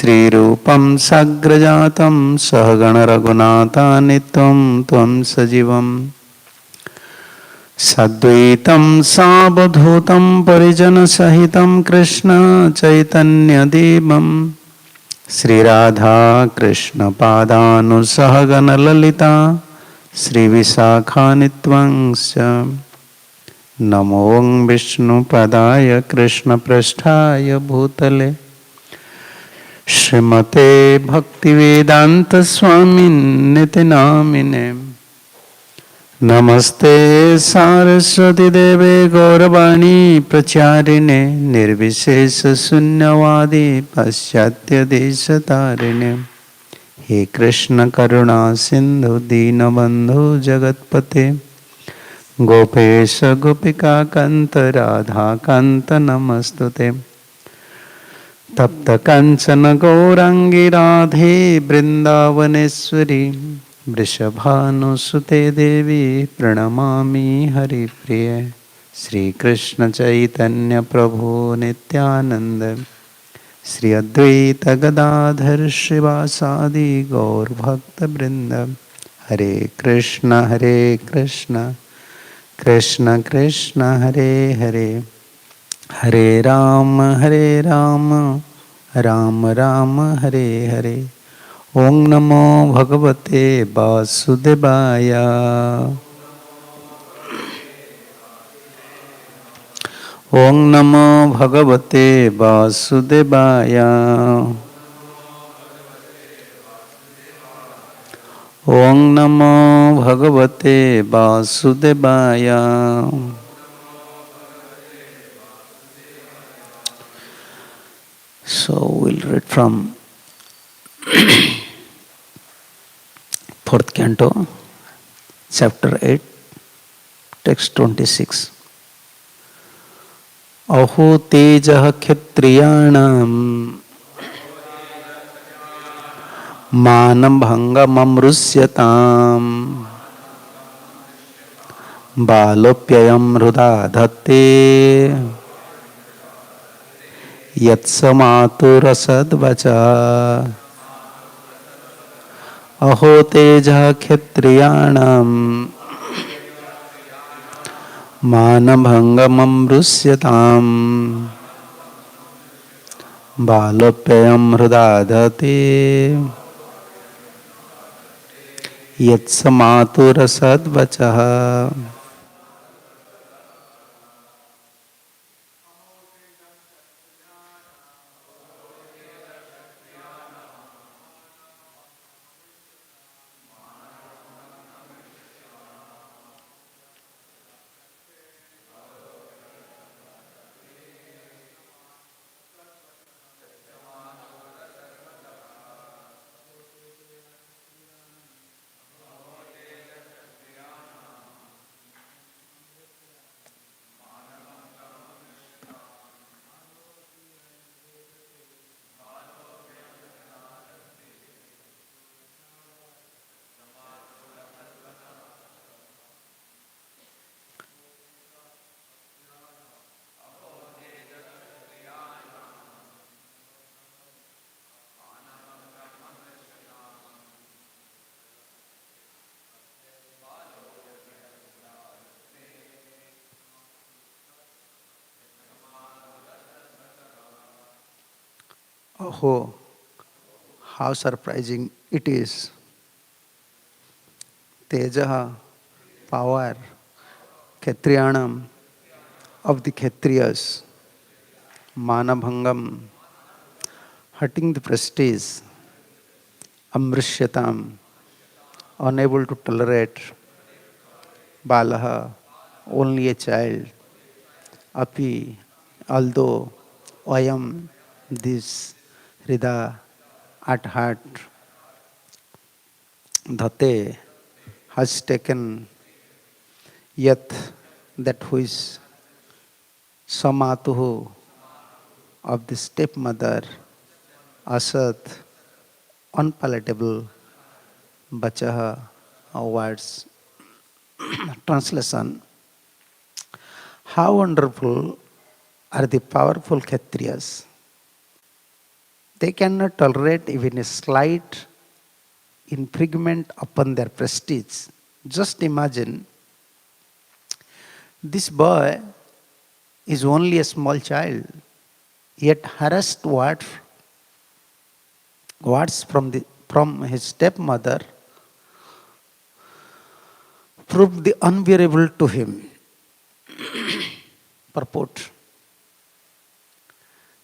श्रीरूपं साग्रजातं सहगण रघुनाथान्वितं त्वं सजीवं सद्वैतं सावधूतं परिजनसहितं कृष्ण चैतन्यदेवं श्रीराधा कृष्णपादानुसहगण ललिता श्रीविशाखान्वितं च नमो विष्णुपदाय कृष्णपृष्ठाय भूतले श्रीमते भक्तिवेदांत स्वामिन्निति नामिने नमस्ते सारस्वती देवे गौरवाणी प्रचारिणे निर्विशेष शून्यवादी पाश्चात्य देशतारिणे हे कृष्ण करुणा सिंधु दीनबंधु जगत्पते गोपेश गोपिका कांत राधा कांत नमस्तुते तप्त कंचन गौरांगी राधे वृंदावनेश्वरी वृषभानुसुते देवी प्रणमामि हरिप्रिय श्री कृष्ण चैतन्य प्रभु नित्यानंद श्री अद्वैत गदाधर श्रीवासादि गौर भक्त वृंद हरे कृष्ण कृष्ण कृष्ण हरे हरे हरे राम राम राम हरे हरे। ओम नमो भगवते वासुदेवाय। ओम नमो भगवते वासुदेवाय। ओम नमो भगवते वासुदेवाय। So we'll read from fourth canto, chapter 8, text 26. अहो तेजः क्षत्रियाणां मानभङ्गममृष्यताम् बालोऽप्ययं हृदा धत्ते यत्समातुरसद्वचा अहो तेजः क्षत्रियाणां मानभङ्गममृष्यताम् बालोऽप्ययं हृदा धत्ते यत्समातुरसद्वचः। Oh, how surprising it is. Tejaha, power, Kshatriyanam, of the Kshatriyas, Manabhangam, hurting the prestige, Amrishyatam, unable to tolerate, Balaha, only a child, Api, although, Ayam, this, Hrida, at heart, Dhate, has taken, yet that who is Samatuhu, of the stepmother, Asat, unpalatable, Bachaha, words. Translation. How wonderful are the powerful Kshatriyas. They cannot tolerate even a slight infringement upon their prestige. Just imagine, this boy is only a small child, yet harassed words from his stepmother proved the unbearable to him. Purport.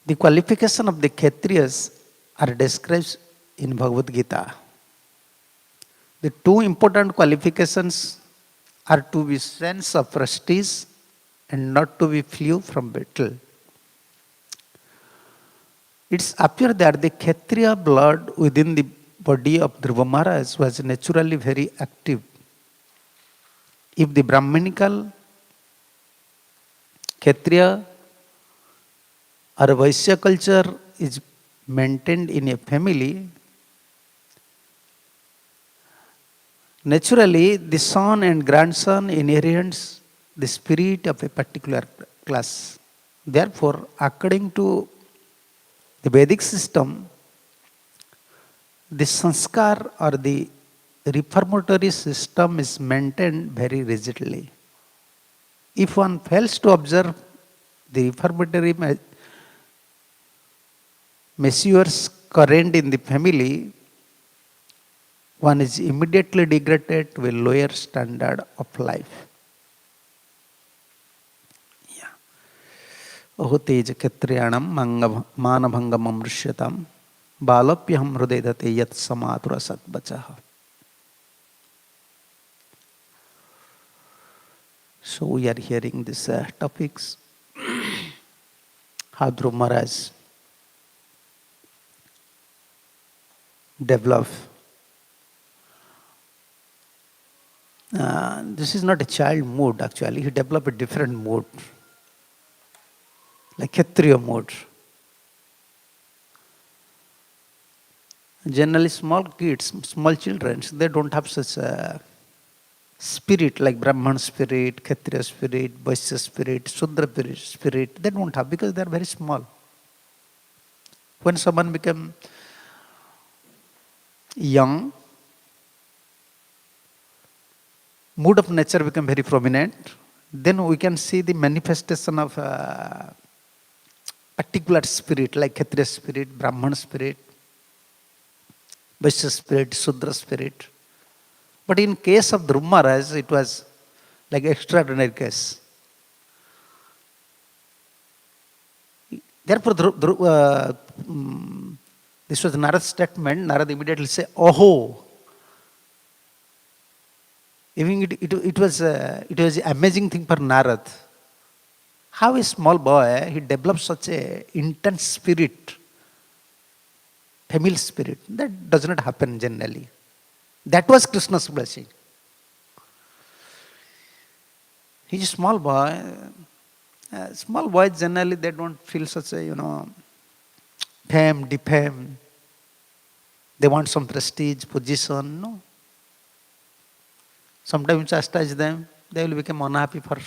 The qualification of the Kshatriyas are described in Bhagavad Gita. The two important qualifications are to be sense of prestige and not to be flew from battle. It's appear that the Kshatriya blood within the body of Dhruva Maharaj was naturally very active. If the Brahmanical, Kshatriya or Vaishya culture is maintained in a family, naturally the son and grandson inherits the spirit of a particular class. Therefore, according to the Vedic system, the sanskar or the reformatory system is maintained very rigidly. If one fails to observe the reformatory measures current in the family, one is immediately degraded to a lower standard of life. Yeah. Ahutej Kshatriyanam manabhangamam rishyatam balapyaham hridayate yat samatura satvachaha. So we are hearing these topics. How Dhruva Maharaj develop. This is not a child mood actually. He developed a different mood, like Kshatriya mood. Generally small kids, small children, they don't have such a spirit like Brahman spirit, Kshatriya spirit, Vaishya spirit, Shudra spirit. They don't have because they are very small. When someone becomes young, mood of nature become very prominent, then we can see the manifestation of particular spirit like Kshatriya spirit, Brahman spirit, Vaishya spirit, Shudra spirit. But in case of Dhruva Maharaj, it was like extraordinary case. Therefore, this was Narad's statement. Narad immediately said, "Oh." Even it was an amazing thing for Narad. How a small boy, he developed such a intense spirit, familial spirit. That does not happen generally. That was Krishna's blessing. He's a small boy. Small boys generally they don't feel such a fame, defame. They want some prestige, position. No. Sometimes you chastise them, they will become unhappy for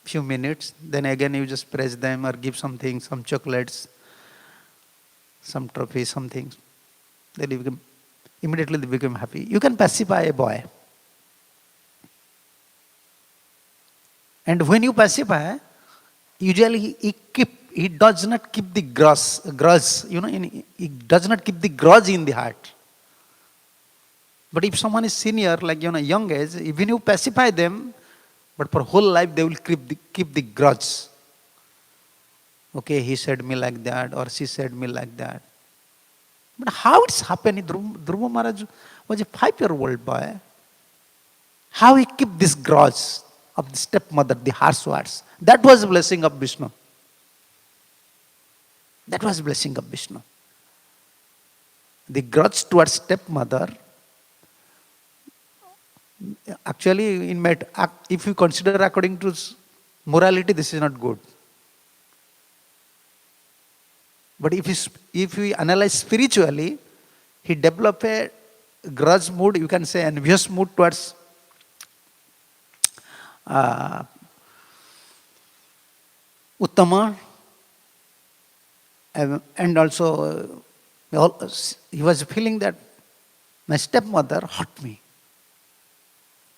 few minutes. Then again you just praise them or give something, some chocolates, some trophy, something. Immediately they become happy. You can pacify a boy. And when you pacify, usually he does not keep the grudge, he does not keep the grudge in the heart. But if someone is senior, like young age, even you pacify them, but for whole life they will keep the grudge. Okay, he said me like that, or she said me like that. But how it's happened? Dhruva Maharaj was a 5-year-old boy. How he kept this grudge of the stepmother, the harsh words? That was the blessing of Vishnu. That was the blessing of Vishnu. The grudge towards stepmother, actually, if you consider according to morality, this is not good. But if we analyze spiritually, he developed a grudge mood, you can say envious mood towards Uttama, and also He was feeling that my stepmother hurt me.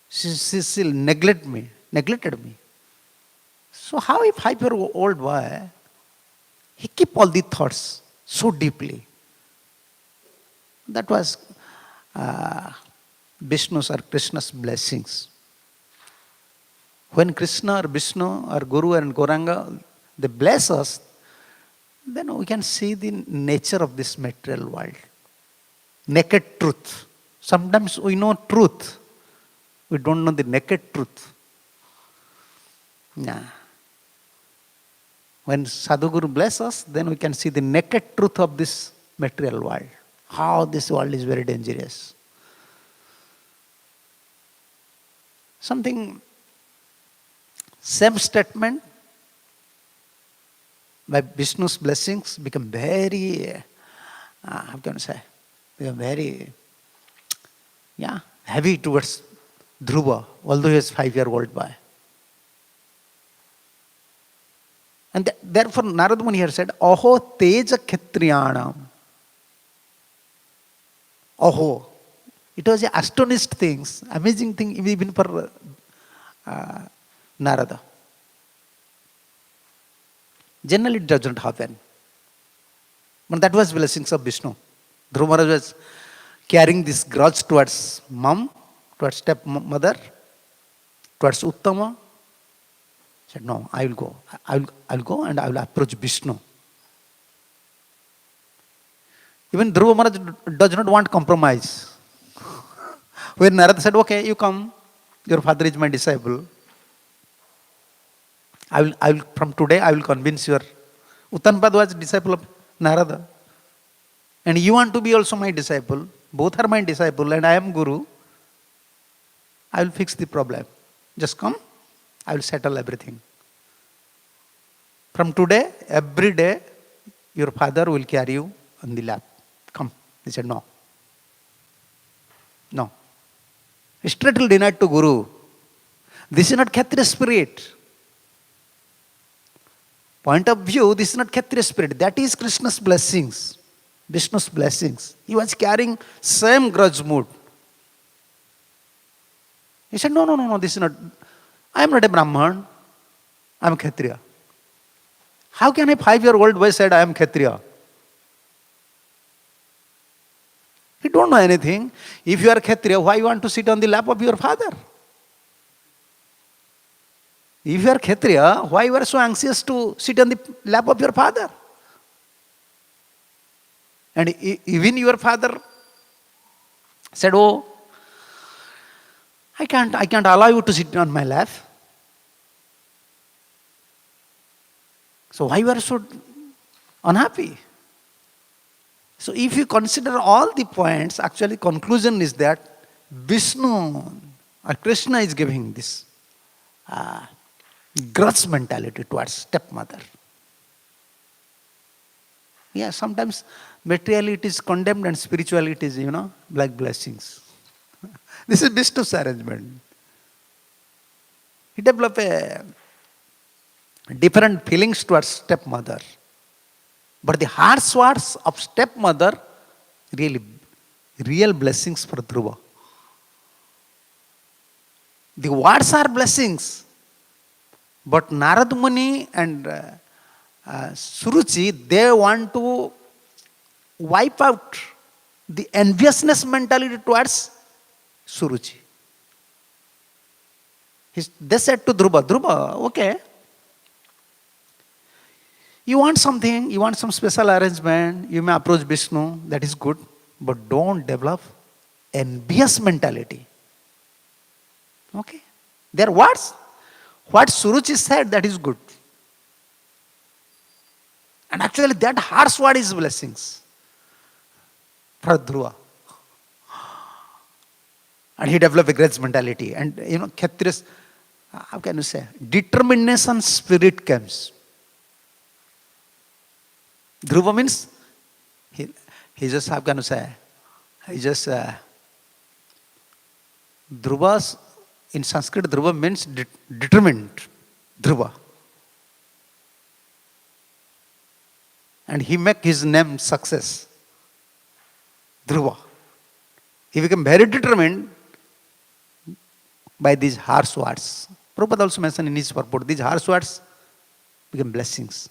She still neglected me. So how a 5-year-old boy, he keep all the thoughts so deeply? That was Vishnu's or Krishna's blessings. When Krishna or Vishnu or Guru and Gauranga, they bless us, then we can see the nature of this material world. Naked truth. Sometimes we know truth. We don't know the naked truth. Yeah. When Sadhguru bless us, then we can see the naked truth of this material world. How this world is very dangerous. Something, same statement by Vishnu's blessings become very, how can I say, become very, heavy towards Dhruva, although he is 5-year-old boy. And therefore Narada Muni here said, Aho teja khetriyanam. Aho. It was an astonished thing, amazing thing even for Narada. Generally it doesn't happen. But that was blessings of Vishnu. Dhruva Maharaj was carrying this grudge towards mom, towards stepmother, towards Uttama. He said, no, I will go. I'll go and I will approach Vishnu. Even Dhruva Maharaj does not want compromise. When Narada said, okay, you come, your father is my disciple. I will from today I will convince your Uttanpada was a disciple of Narada. And you want to be also my disciple. Both are my disciple and I am Guru. I will fix the problem. Just come, I will settle everything. From today, every day, your father will carry you on the lap. Come. He said, no. No. He straightly denied to Guru. This is not Kshatriya spirit. Point of view, this is not Kshatriya spirit. That is Krishna's blessings. Vishnu's blessings. He was carrying same grudge mood. He said, no, this is not, I am not a Brahman. I am Kshatriya. How can a 5-year-old boy said, I am Kshatriya? You don't know anything. If you are Kshatriya, why you want to sit on the lap of your father? If you are Kshatriya, why you are so anxious to sit on the lap of your father? And even your father said, oh, I can't allow you to sit on my lap. So why you are so unhappy? So if you consider all the points, actually conclusion is that Vishnu or Krishna is giving this grudge mentality towards stepmother. Yeah, sometimes materially it is condemned and spiritually it is, like blessings. This is Vishnu's arrangement. He developed a different feelings towards stepmother. But the harsh words of stepmother, really, real blessings for Dhruva. The words are blessings. But Narada Muni and Suruchi, they want to wipe out the enviousness mentality towards Suruchi. They said to Dhruva, okay, you want something, you want some special arrangement, you may approach Vishnu, that is good, but don't develop envious mentality. Okay? Their words, what Suruchi said, that is good. And actually that harsh word is blessings for Dhruva. And he developed a grudge mentality. And Kshatriyas, how can you say, determination spirit comes. Dhruva means, he just, how can you say, he just, Dhruva, in Sanskrit, Dhruva means determined, Dhruva. And he make his name success. Dhruva. He became very determined by these harsh words. Prabhupada also mentioned in his purport, these harsh words became blessings.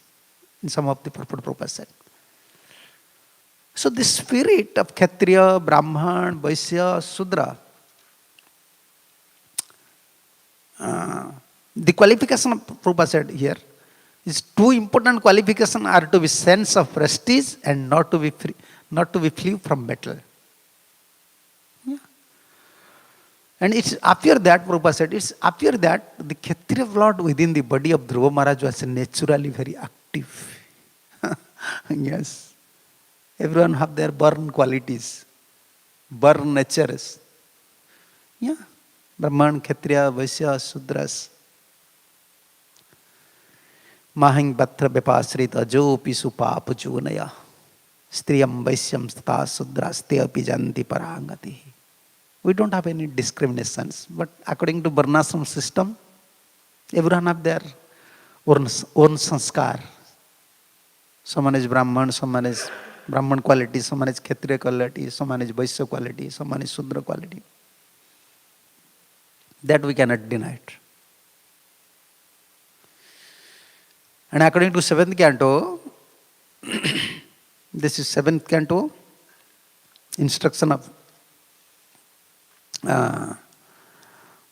In some of the purport, Prabhupada said. So the spirit of Kshatriya, Brahman, Vaishya, Sudra, the qualification of Prabhupada said here is two important qualifications are to be sense of prestige and not to be free from battle. Yeah. And it's appear that, Prabhupada said, it's appear that the Kshatriya blood within the body of Dhruva Maharaj was naturally very active. Yes. Everyone have their born qualities, born natures. Yeah. Brahman, Kshatriya, Vaishya, Sudras. Mahing Batra Bepasrita Jopi Supap Junaya Striyam Vaishyam Stata Sudras Te Api Janti Parangati. We don't have any discriminations, but according to Varnashram system, everyone have their own sanskar. Someone is Brahman, someone is Brahman quality, someone is Kshatriya quality, someone is Vaishya quality, someone is Sudra quality. That we cannot deny it. And according to 7th canto, this is 7th canto, instruction of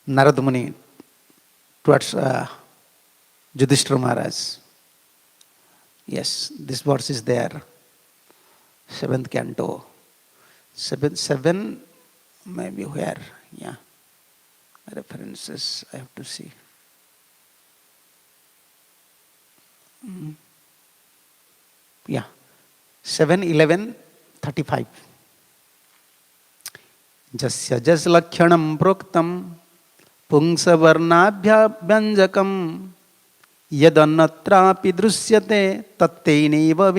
Narada Muni towards Yudhishthira Maharaj. Yes, this verse is there. 7th canto. 7 maybe where? Yeah. References I have to see. Yeah. 7:11:35. Jasya jas lakshanam proktam pungsa varnabhyanjakam yadanatrapi drusyate tatteineva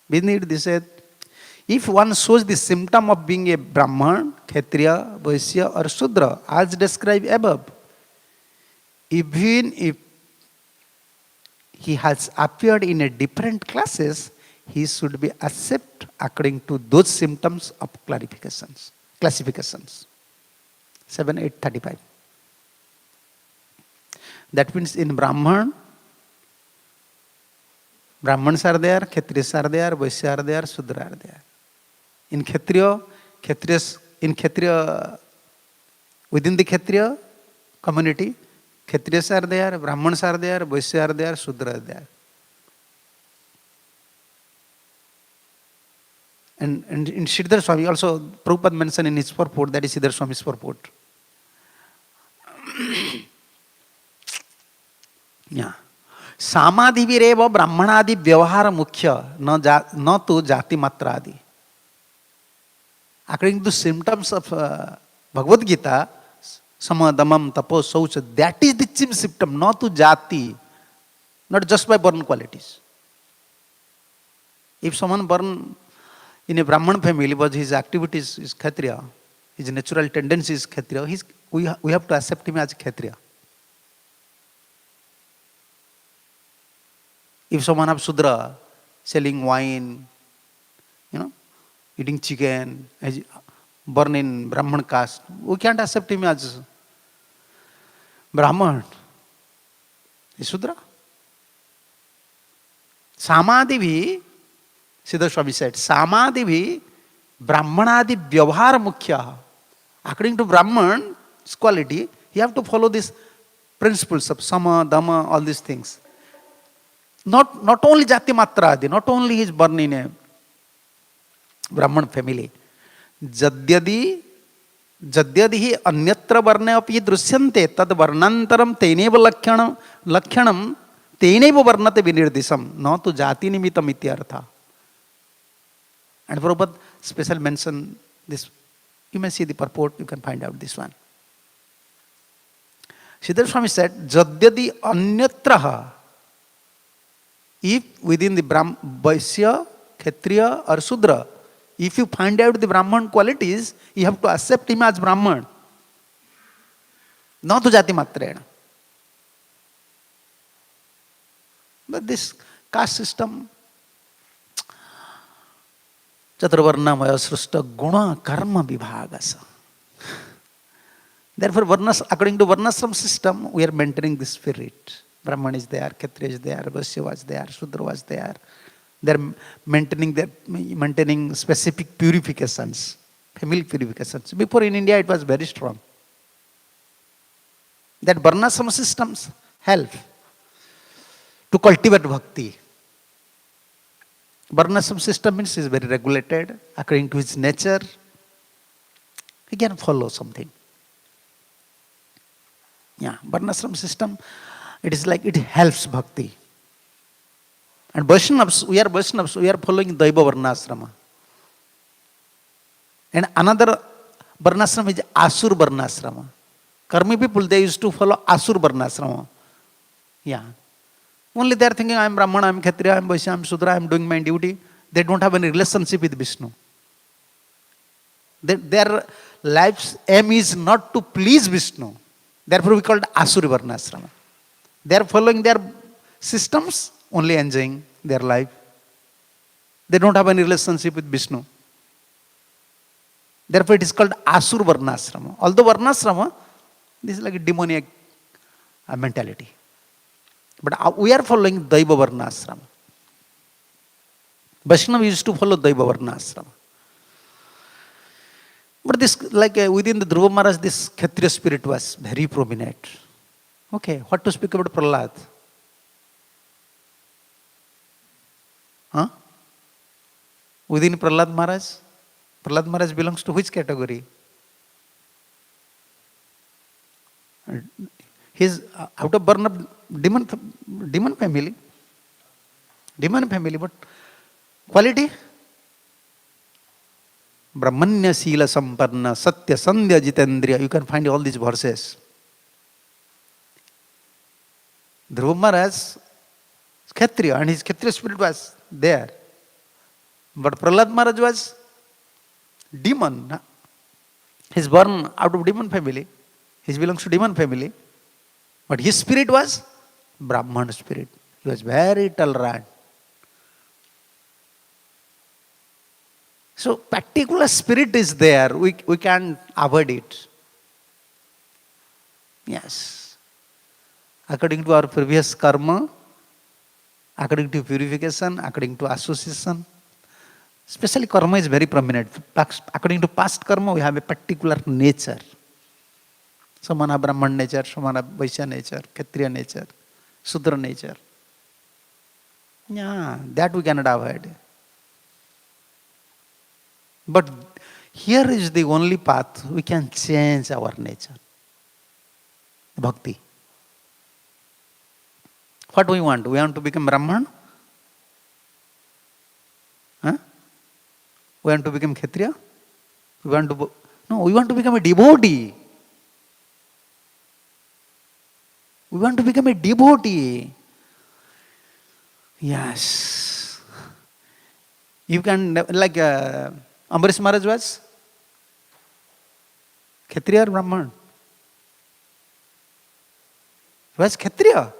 vinirdiset. If one shows the symptom of being a Brahman, Kshatriya, Vaishya or Sudra as described above, even if he has appeared in a different classes, he should be accepted according to those symptoms of classifications. 7:8:35. That means in Brahmans are there, Kshatriyas are there, Vaishya are there, Sudra are there. In Kshatriya, within the Kshatriya community, Kshatriyas are there, Brahmans are there, Vaishya are there, Sudra are there. And in Sridhar Swami also, Prabhupada mentioned in his purport, that is Sridhar Swami's purport. Yeah. Samadhi vireva brahmanadi vyavahara mukhya na tu jati matradi. According to symptoms of Bhagavad Gita, samadamam tapo saucha, that is the chief symptom, not to jati, not just by born qualities. If someone born in a Brahman family, but his activities is Kshatriya, his natural tendency is Kshatriya, we have to accept him as Kshatriya. If someone has Sudra, selling wine, eating chicken, born in Brahman caste, we can't accept him as Brahman. He's Sudra. Samadhi bhi, Siddha Swami said, Samadhi bhi Brahmanadi vyavahara mukhya. According to Brahman's quality, you have to follow these principles of sama, dhamma, all these things. Not only jati matra adi, not only he is born in a Brahman family. Jadyadi hi anyatra varne api drusyante tad varnantaram teneva lakshanam teneva varnate vinirdisam na tu jati nimitam ityartha. And Prabhupada special mention this. You may see the purport, you can find out this one. Siddhar Swami said, Jadyadi anyatraha. If within the Vaishya, Kshatriya or Sudra, if you find out the Brahman qualities, you have to accept him as Brahman. Not to jati matrena. But this caste system, Chaturvarnamaya srusta guna karma vibhagasa. Therefore, according to Varnashram system, we are maintaining the spirit. Brahman is there, Kshatriya is there, Vaishya was there, Shudra was there. They are maintaining specific purifications, family purifications. Before in India, it was very strong. That Varnashram systems help to cultivate bhakti. Varnashram system means is very regulated according to his nature. He can follow something. Yeah, Varnashram system, it is like it helps bhakti. And Vaishnavas, we are following Daiva Varnasrama. And another Varnasrama is Asur Varnasrama. Karmi people, they used to follow Asur Varnasrama. Yeah. Only they are thinking, I am Brahmana, I am Kshatriya, I am Vaishya, I am Sudra, I am doing my duty. They don't have any relationship with Vishnu. Their life's aim is not to please Vishnu. Therefore we call it Asuri Varnasrama. They are following their systems, only enjoying their life. They don't have any relationship with Vishnu. Therefore it is called Asur Varnasrama. Although Varnasrama, this is like a demoniac mentality. But we are following Daiva Varnasrama. Vaishnava used to follow Daiva Varnasrama. But this, like within the Dhruva Maharaj, this Kshatriya spirit was very prominent. Okay, what to speak about Prahlad? Huh? Within Prahlad Maharaj belongs to which category? He is out of born of demon family. Demon family, but quality? Brahmanya Sila Samparna Satya Sandhya Jitendriya. You can find all these verses. Dhruva Maharaj, Kshatriya, and his Kshatriya spirit was there. But Prahlad Maharaj was demon. He is born out of demon family. He belongs to demon family. But his spirit was Brahman spirit. He was very tolerant. So particular spirit is there. We can't avoid it. Yes. According to our previous karma, according to purification, according to association, especially karma is very prominent. According to past karma, we have a particular nature. Some have Brahman nature, some have Vaishya nature, Kshatriya nature, Sudra nature. Yeah, that we cannot avoid. But here is the only path we can change our nature. Bhakti. What do we want? We want to become Brahman? Huh? We want to become Kshatriya? We want to become a devotee. We want to become a devotee. Yes. You can, like Ambarish Maharaj was Kshatriya or Brahman? He was Kshatriya.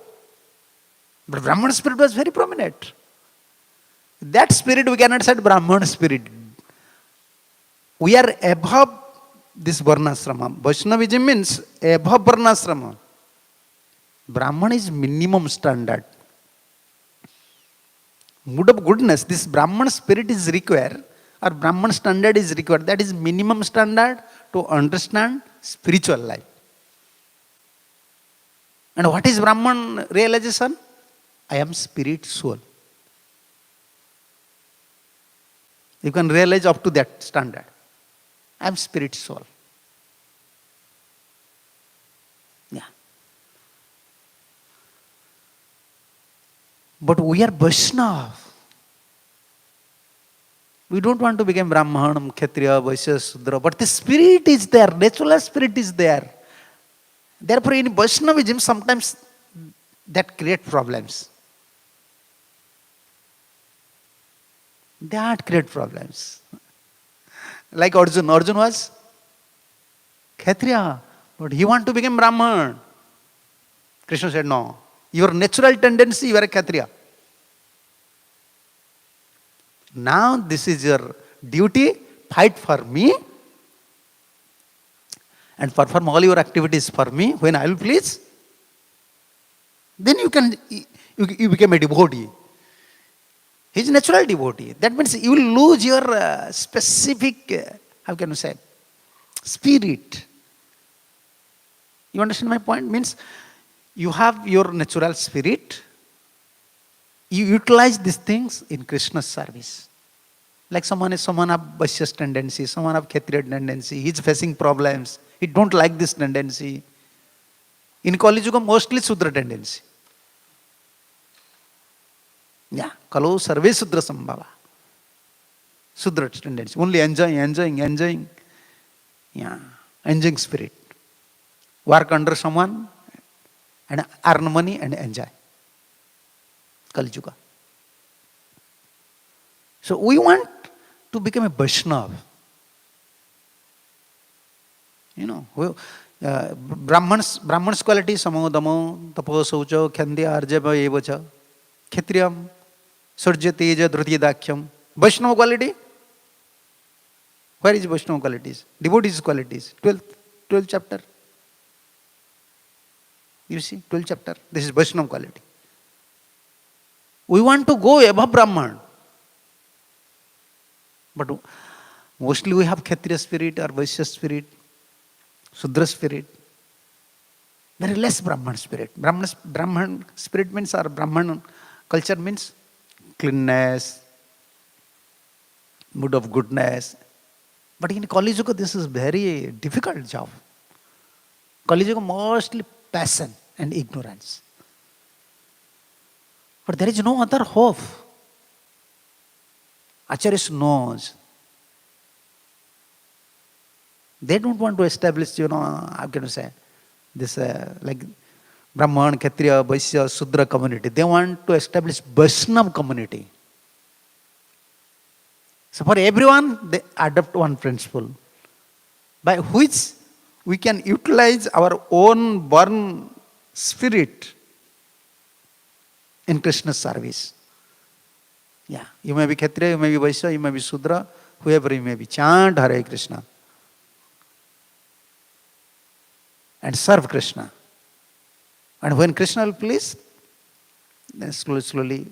But Brahman spirit was very prominent. That spirit we cannot say Brahman spirit. We are above this Varnasrama. Vaishnavism means above Varnasrama. Brahman is minimum standard. Mood of goodness, this Brahman spirit is required, or Brahman standard is required. That is minimum standard to understand spiritual life. And what is Brahman realization? I am spirit soul. You can realize up to that standard. I am spirit soul. Yeah. But we are Vaishnava. We don't want to become Brahman, Kshatriya, Vaishya, Sudra. But the spirit is there. Natural spirit is there. Therefore, in Vaishnavism, sometimes that creates problems. That creates problems. Like Arjun. Arjun was Kshatriya, but he wants to become Brahman. Krishna said, no. Your natural tendency, you are a Kshatriya. Now this is your duty, fight for me, and perform all your activities for me when I will please, then you become a devotee. He is natural devotee. That means you will lose your specific, how can you say, spirit. You understand my point? Means you have your natural spirit. You utilize these things in Krishna's service. Like someone have Vaishya's tendency, someone have Kshatriya tendency. He is facing problems. He don't like this tendency. In Kali Yuga, mostly Sudra tendency. Yeah, Kalo Sarve Sudra Sambhava. Sudra tendency. Only enjoying. Yeah, enjoying spirit. Work under someone and earn money and enjoy. Kali Yuga. So we want to become a Vaishnava. You know, Brahman's quality, samo damo, tapo saucho, khandya arjava evacha, Kshatriyam, surja teja dhrutiya dakhyam. Vaishnava quality? Where is Vaishnava qualities? Devotees qualities. 12th chapter. You see, 12th chapter. This is Vaishnava quality. We want to go above Brahman. But mostly we have Kshatriya spirit or Vaishya spirit, Sudra spirit. Very less Brahman spirit. Brahman spirit means, or Brahman culture means cleanness, mood of goodness. But in Kali Yuga, this is very difficult job. Kali Yuga mostly passion and ignorance. But there is no other hope. Acharyas knows. They don't want to establish, how can you say, this like Brahman, Kshatriya, Vaishya, Sudra community. They want to establish Vaishnava community. So for everyone, they adopt one principle by which we can utilize our own born spirit in Krishna's service. Yeah, you may be Kshatriya, you may be Vaishya, you may be Sudra, whoever you may be. Chant Hare Krishna and serve Krishna. And when Krishna will please, then slowly,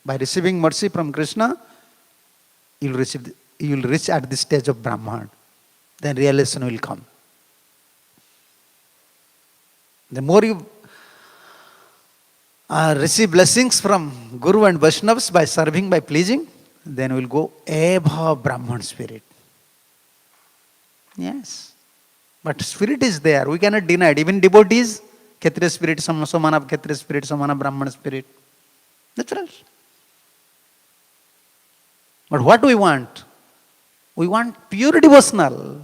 by receiving mercy from Krishna, you will reach at the stage of Brahman. Then realization will come. The more you receive blessings from Guru and Vaishnavas by serving, by pleasing, then we will go above Brahman spirit. Yes. But spirit is there. We cannot deny it. Even devotees, Kshatriya spirit, some have Kshatriya spirit, some have Brahman spirit. Natural. But what do we want? We want pure devotional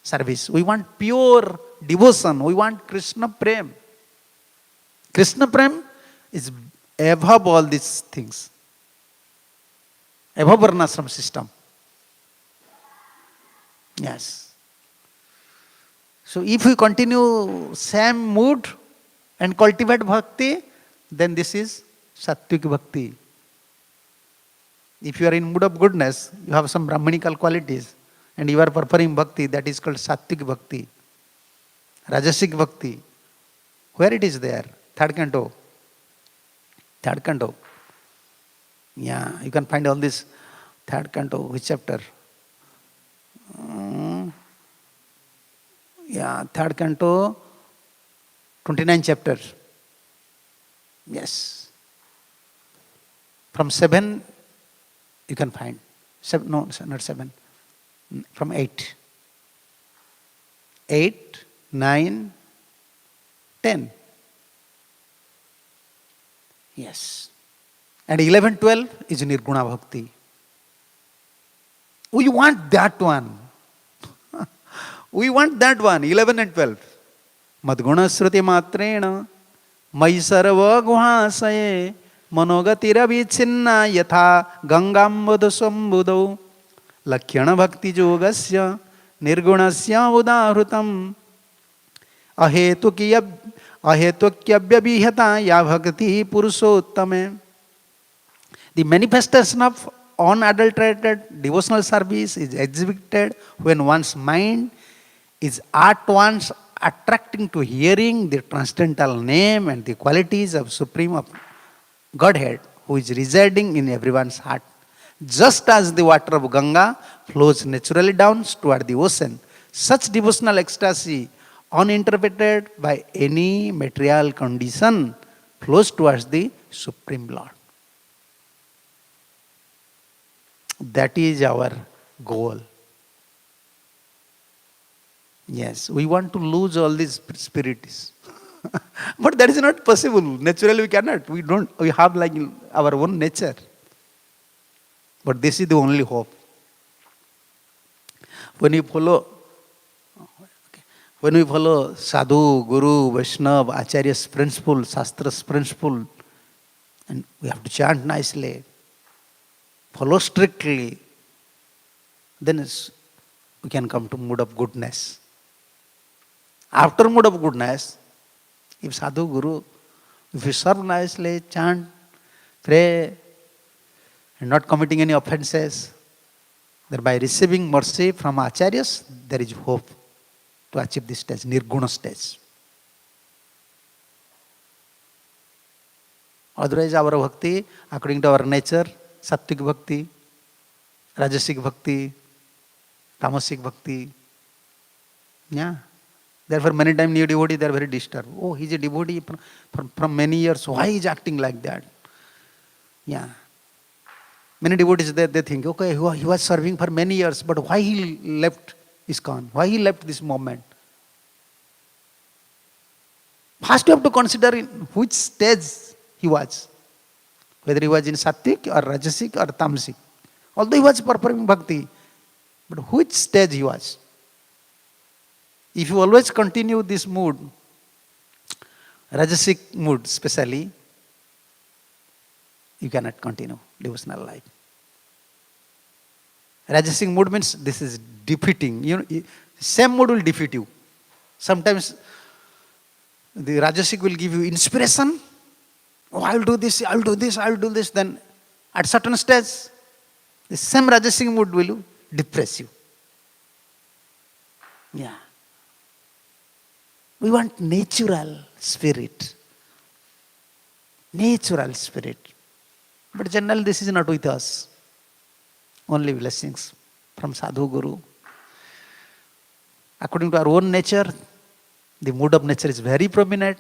service. We want pure devotion. We want Krishna Prem. Krishna Prem is above all these things. Above Varnashram system. Yes. So if we continue same mood and cultivate bhakti, then this is Sattvic bhakti. If you are in mood of goodness, you have some Brahmanical qualities, and you are performing bhakti, that is called Sattvic bhakti. Rajasic bhakti. Where it is there? Third canto. Yeah, you can find all this. Third canto, which chapter? Third canto, 29 chapter. Yes. From 7, you can find. No, not 7. From 8. 8, 9, 10. Yes. And 11, 12 is Nirguna Bhakti. We want that one. We want that one, 11 and 12. Madguna Sruti Matrena Maisarva Guhasaye Manogatiravi Chinna Yatha Gangambudha Sambudo Lakhyana Bhakti Yogasya Nirgunasya Udahrutam Ahetukyabhyabhihata Ya Bhakti Purushottame. The manifestation of unadulterated devotional service is exhibited when one's mind is at once attracting to hearing the transcendental name and the qualities of Supreme Godhead who is residing in everyone's heart. Just as the water of Ganga flows naturally down toward the ocean, such devotional ecstasy, uninterpreted by any material condition, flows towards the Supreme Lord. That is our goal. Yes, we want to lose all these spirits. But that is not possible. Naturally we cannot. We have like our own nature. But this is the only hope. When we follow Sadhu, Guru, Vaishnava, Acharya's principle, Shastra's principle, and we have to chant nicely, follow strictly, then we can come to mood of goodness. After mood of goodness, if Sadhu, Guru, if we serve nicely, chant, pray, and not committing any offenses, thereby receiving mercy from Acharyas, there is hope to achieve this stage, Nirguna stage. Otherwise, our bhakti, according to our nature, Sattvic bhakti, Rajasic bhakti, Tamasic bhakti. Yeah. Therefore, many times new devotees, they are very disturbed. Oh, he is a devotee from many years. Why he is acting like that? Yeah. Many devotees, they think, okay, he was serving for many years, but why he left ISKCON? Why he left this movement? First you have to consider in which stage he was. Whether he was in Sattvic or Rajasic or Tamasic. Although he was performing bhakti, but which stage he was? If you always continue this mood, Rajasic mood especially, you cannot continue devotional life. Rajasic mood means this is defeating. Same mood will defeat you. Sometimes the Rajasic will give you inspiration. Oh, I'll do this, I'll do this, I'll do this. Then at certain stage, the same Rajasic mood will depress you. Yeah. We want natural spirit. Natural spirit. But generally this is not with us. Only blessings from Sadhu Guru. According to our own nature, the mood of nature is very prominent,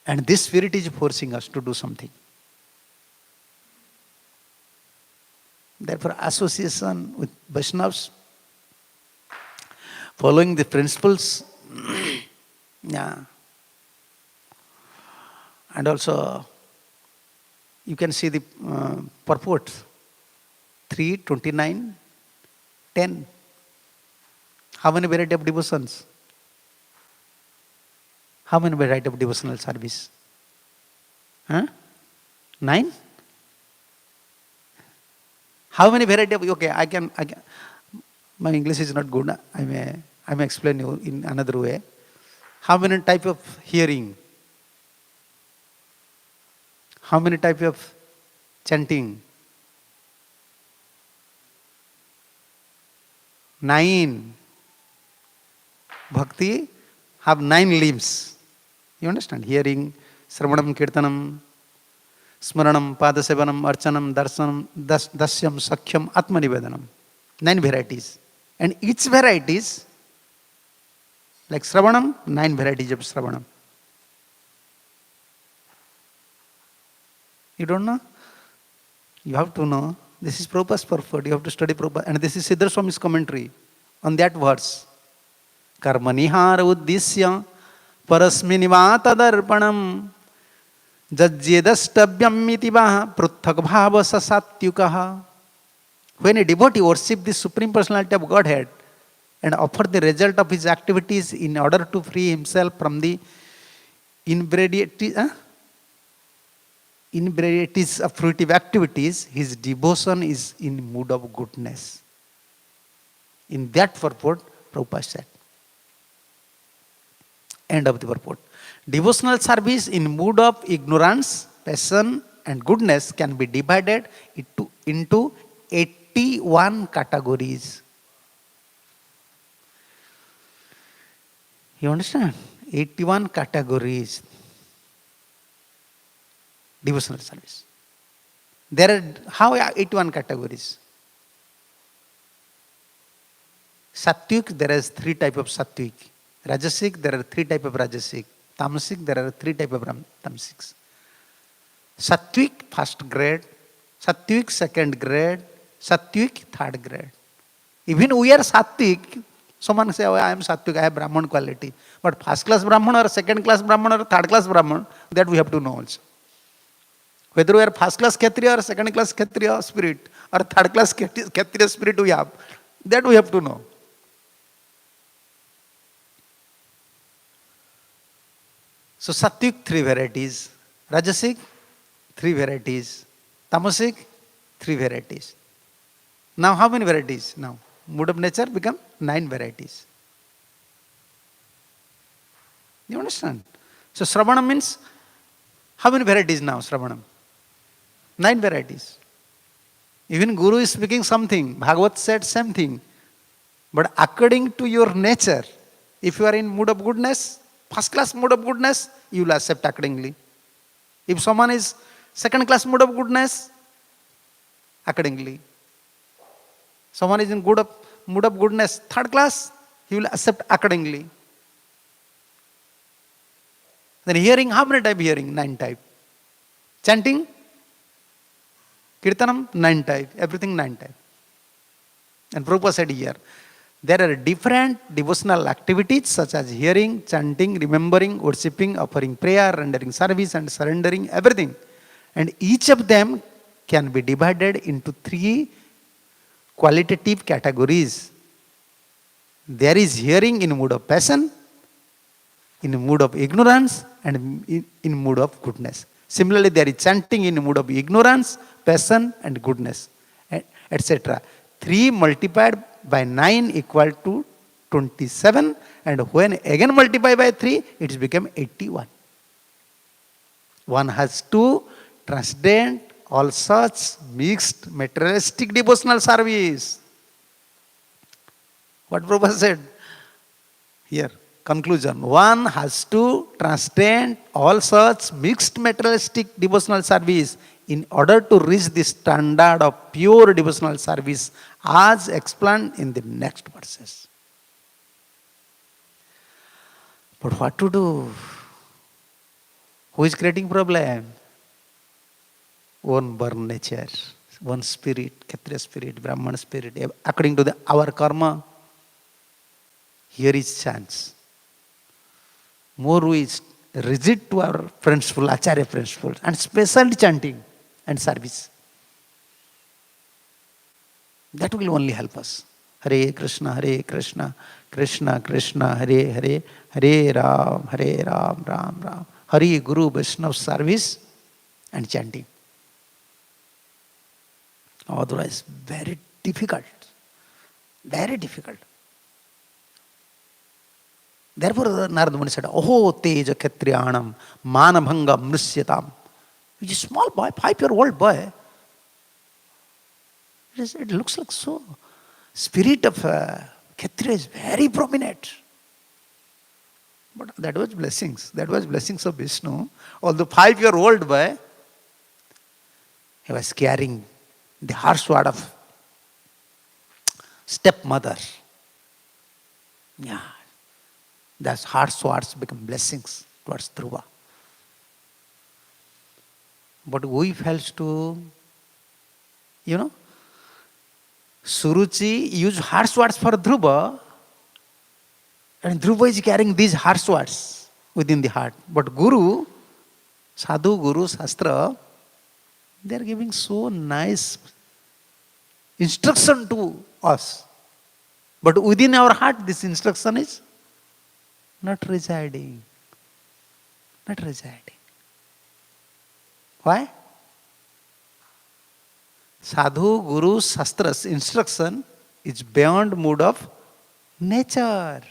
and this spirit is forcing us to do something. Therefore, association with Vaishnavas, following the principles, yeah. And also, you can see the purport 3:29:10. How many variety of devotions? How many variety of devotional service? 9? How many variety of, okay, I can, my English is not good. I may explain you in another way. How many type of hearing? How many type of chanting? 9. Bhakti have 9 limbs. You understand? Hearing, Sravanam, Kirtanam, Smaranam, Padasevanam, Archanam, Darsanam, Dasyam, Sakhyam, Atmanivedanam. 9 varieties. And each varieties, like Sravanam, 9 varieties of Sravanam. You don't know? You have to know. This is Prabhupada's purport. You have to study Prabhupada. And this is Siddhar Swami's commentary on that verse. Karmanihara uddisya parasminiva tadarpanam jajyedastavyam itivaha pruthak bhava sasatyukaha. When a devotee worships the Supreme Personality of Godhead and offers the result of his activities in order to free himself from the invarieties of fruitive activities, his devotion is in mood of goodness. In that purport, Prabhupada said. End of the purport. Devotional service in mood of ignorance, passion and goodness can be divided into 81 categories. You understand? 81 categories. Devotional service. There are, how 81 categories? Sattvic, there is 3 types of sattvic. Rajasic, there are 3 types of rajasic. Tamasic, there are 3 types of tamasics. Sattvic, first grade. Sattvic, second grade. Sattvic, third grade. Even we are sattvic, someone say, oh, I am sattvic, I have Brahman quality. But first class Brahman or second class Brahman or third class Brahman, that we have to know also. Whether we are first class Kshatriya or second class Kshatriya spirit or third class Kshatriya spirit we have, that we have to know. So Sattvic, 3 varieties. Rajasic, 3 varieties. Tamasic, 3 varieties. Now how many varieties? Now mood of nature become 9 varieties. You understand? So Sravanam means, how many varieties now Sravanam? 9 varieties. Even Guru is speaking something, Bhagavat said same thing. But according to your nature, if you are in mood of goodness, first class mood of goodness, you will accept accordingly. If someone is second class mood of goodness, accordingly. Someone is in mood of goodness, third class, he will accept accordingly. Then hearing, how many type hearing? 9 type. Chanting, Kirtanam, 9 type. Everything 9 type. And Prabhupada said here, there are different devotional activities such as hearing, chanting, remembering, worshipping, offering prayer, rendering service and surrendering, everything. And each of them can be divided into 3 qualitative categories. There is hearing in mood of passion, in mood of ignorance, and in mood of goodness. Similarly, there is chanting in mood of ignorance, passion, and goodness, etc. 3 multiplied by 9 equal to 27, and when again multiplied by 3, it become 81. One has to transcend all such mixed materialistic devotional service. What Prabhupada said here, conclusion. One has to transcend all such mixed materialistic devotional service in order to reach the standard of pure devotional service as explained in the next verses. But what to do? Who is creating problem? One born nature, one spirit, Kshatriya spirit, Brahman spirit. According to our karma, here is chance. More we rigid to our principle, Acharya principle, and specially chanting and service. That will only help us. Hare Krishna, Krishna Krishna, Hare Hare, Hare Ram, Ram Ram. Hari Guru Vaishnava service and chanting. Otherwise, very difficult. Very difficult. Therefore, Narada Muni said, Oho Teja Kshatriyanam Manabhanga Mrusyatam. He's a small boy, 5-year-old boy. It looks like so. Spirit of Kshatriya is very prominent. But that was blessings. That was blessings of Vishnu. Although 5-year-old boy, he was carrying the harsh word of stepmother. Yeah. Those harsh words become blessings towards Dhruva. But we fails to, Suruchi used harsh words for Dhruva, and Dhruva is carrying these harsh words within the heart. But Guru, Sadhu, Guru, Shastra, they are giving so nice instruction to us. But within our heart, this instruction is not residing. Not residing. Why? Sadhu, Guru, Shastra's instruction is beyond mood of nature.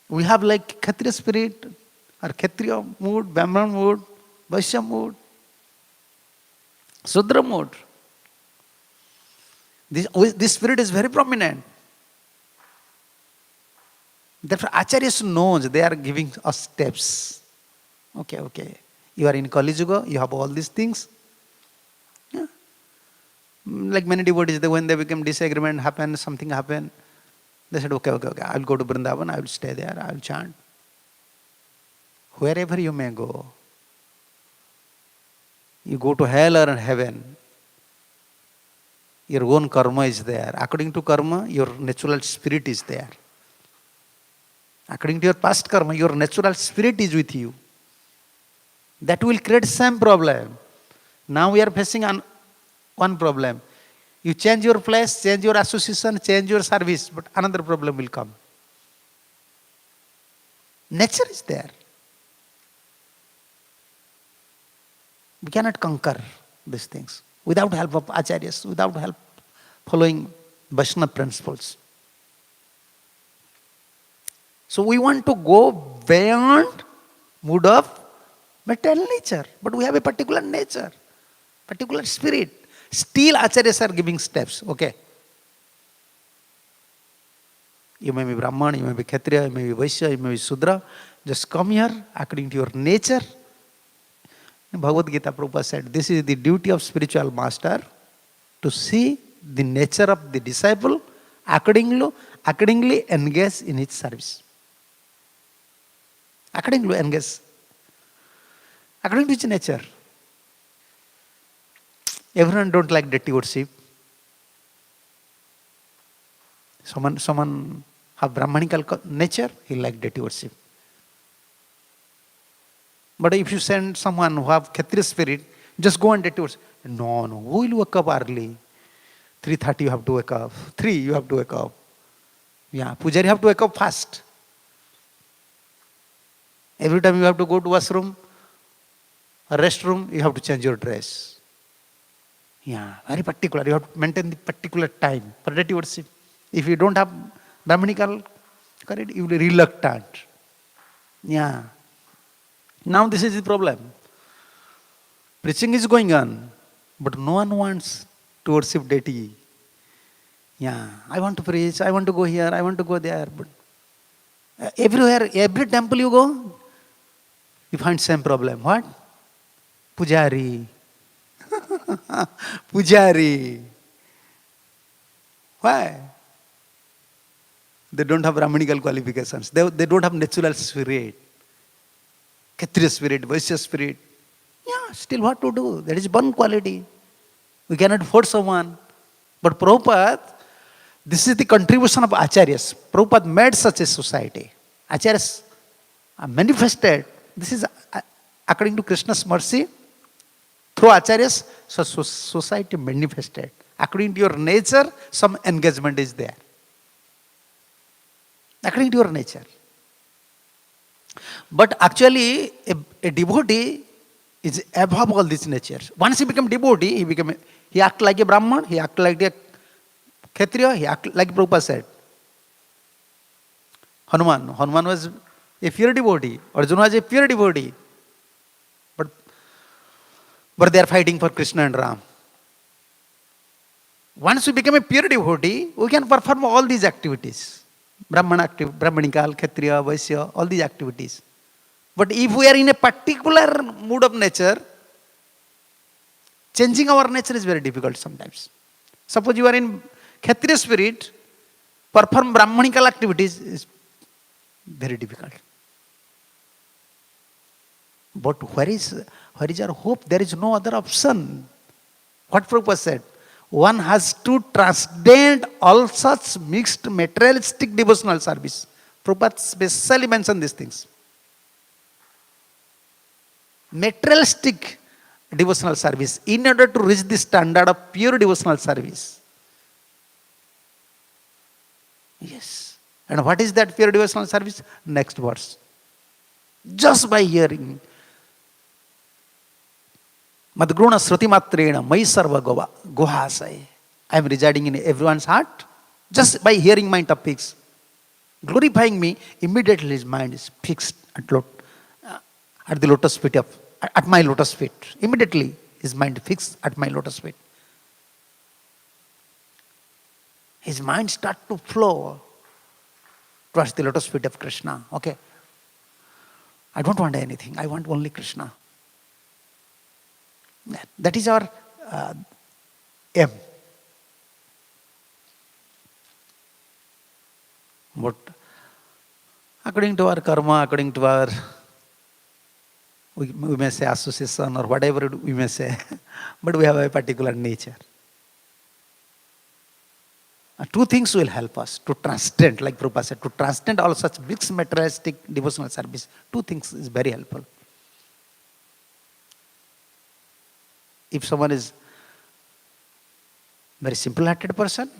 We have like Kshatriya spirit, or Kshatriya mood, Brahman mood, Vaishya mood. Sudra mode. This spirit is very prominent. Therefore, Acharyas knows they are giving us steps. Okay. You are in Kali Yuga, you have all these things. Yeah. Like many devotees, when they become disagreement happen, something happen, they said, okay, I will go to Vrindavan, I will stay there, I will chant. Wherever you may go, you go to hell or heaven, your own karma is there. According to karma, your natural spirit is there. According to your past karma, your natural spirit is with you. That will create some problem. Now we are facing one problem. You change your place, change your association, change your service, but another problem will come. Nature is there. We cannot conquer these things without help of acharyas, without help following Vaishnava principles. So we want to go beyond mood of material nature, but we have a particular nature, particular spirit. Still acharyas are giving steps, okay. You may be Brahman, you may be Kshatriya, you may be Vaishya, you may be Sudra. Just come here according to your nature. In Bhagavad Gita, Prabhupada said, this is the duty of spiritual master, to see the nature of the disciple, accordingly engage in his service. Accordingly engage. According to his nature. Everyone don't like dirty worship. Someone have Brahmanical nature, he like dirty worship. But if you send someone who have Kshatriya spirit, just go and dirty worship. No, who will wake up early? 3:30 you have to wake up. 3 you have to wake up. Yeah, Pujari have to wake up fast. Every time you have to go to washroom, a restroom, you have to change your dress. Yeah, very particular. You have to maintain the particular time for dirty worship. If you don't have Brahmanical, you will be reluctant. Yeah. Now this is the problem. Preaching is going on, but no one wants to worship deity. Yeah, I want to preach, I want to go here, I want to go there. But everywhere, every temple you go, you find same problem. What? Pujari. Pujari. Why? They don't have Brahmanical qualifications. They don't have natural spirit. Kshatriya spirit, Vaishya spirit. Yeah, still what to do? That is one quality. We cannot force someone. But Prabhupada, this is the contribution of Acharyas. Prabhupada made such a society. Acharyas are manifested. This is according to Krishna's mercy. Through Acharyas, so society manifested. According to your nature, some engagement is there. According to your nature. But actually, a devotee is above all these natures. Once he become devotee, he act like a Brahman, he act like a Kshatriya, he act like Prabhupada said. Hanuman was a pure devotee. Arjuna was a pure devotee. But they are fighting for Krishna and Ram. Once we become a pure devotee, we can perform all these activities. Brahmanical, Kshatriya, Vaishya, all these activities. But if we are in a particular mood of nature, changing our nature is very difficult sometimes. Suppose you are in Kshatriya spirit, perform Brahmanical activities is very difficult. But where is our hope? There is no other option. What Prabhupada said, one has to transcend all such mixed materialistic devotional service. Prabhupada specially mentioned these things. Materialistic devotional service, in order to reach the standard of pure devotional service. Yes. And what is that pure devotional service? Next verse. Just by hearing. Madgruna Sruti Matrena Mai Sarva Gohasai. I am residing in everyone's heart. Just by hearing my topics, glorifying me, immediately his mind is fixed at the lotus feet at my lotus feet. Immediately his mind fixed at my lotus feet. His mind start to flow towards the lotus feet of Krishna. Okay. I don't want anything. I want only Krishna. That is our aim. But according to our karma, according to our, we may say association or whatever we may say, but we have a particular nature. Two things will help us to transcend, like Prabhupada said, to transcend all such mixed materialistic devotional service. Two things is very helpful. If someone is very simple-hearted person,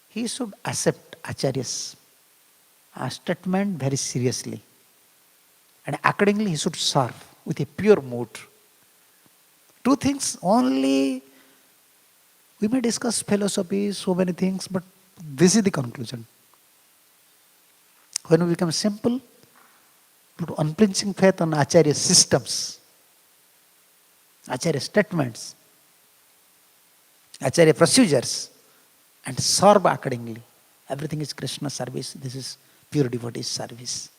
he should accept Acharya's statement very seriously. And accordingly, he should serve with a pure mood. Two things only. We may discuss philosophy, so many things, but this is the conclusion. When we become simple, put unflinching faith on Acharya systems, Acharya statements, Acharya procedures, and serve accordingly. Everything is Krishna service. This is pure devotee service.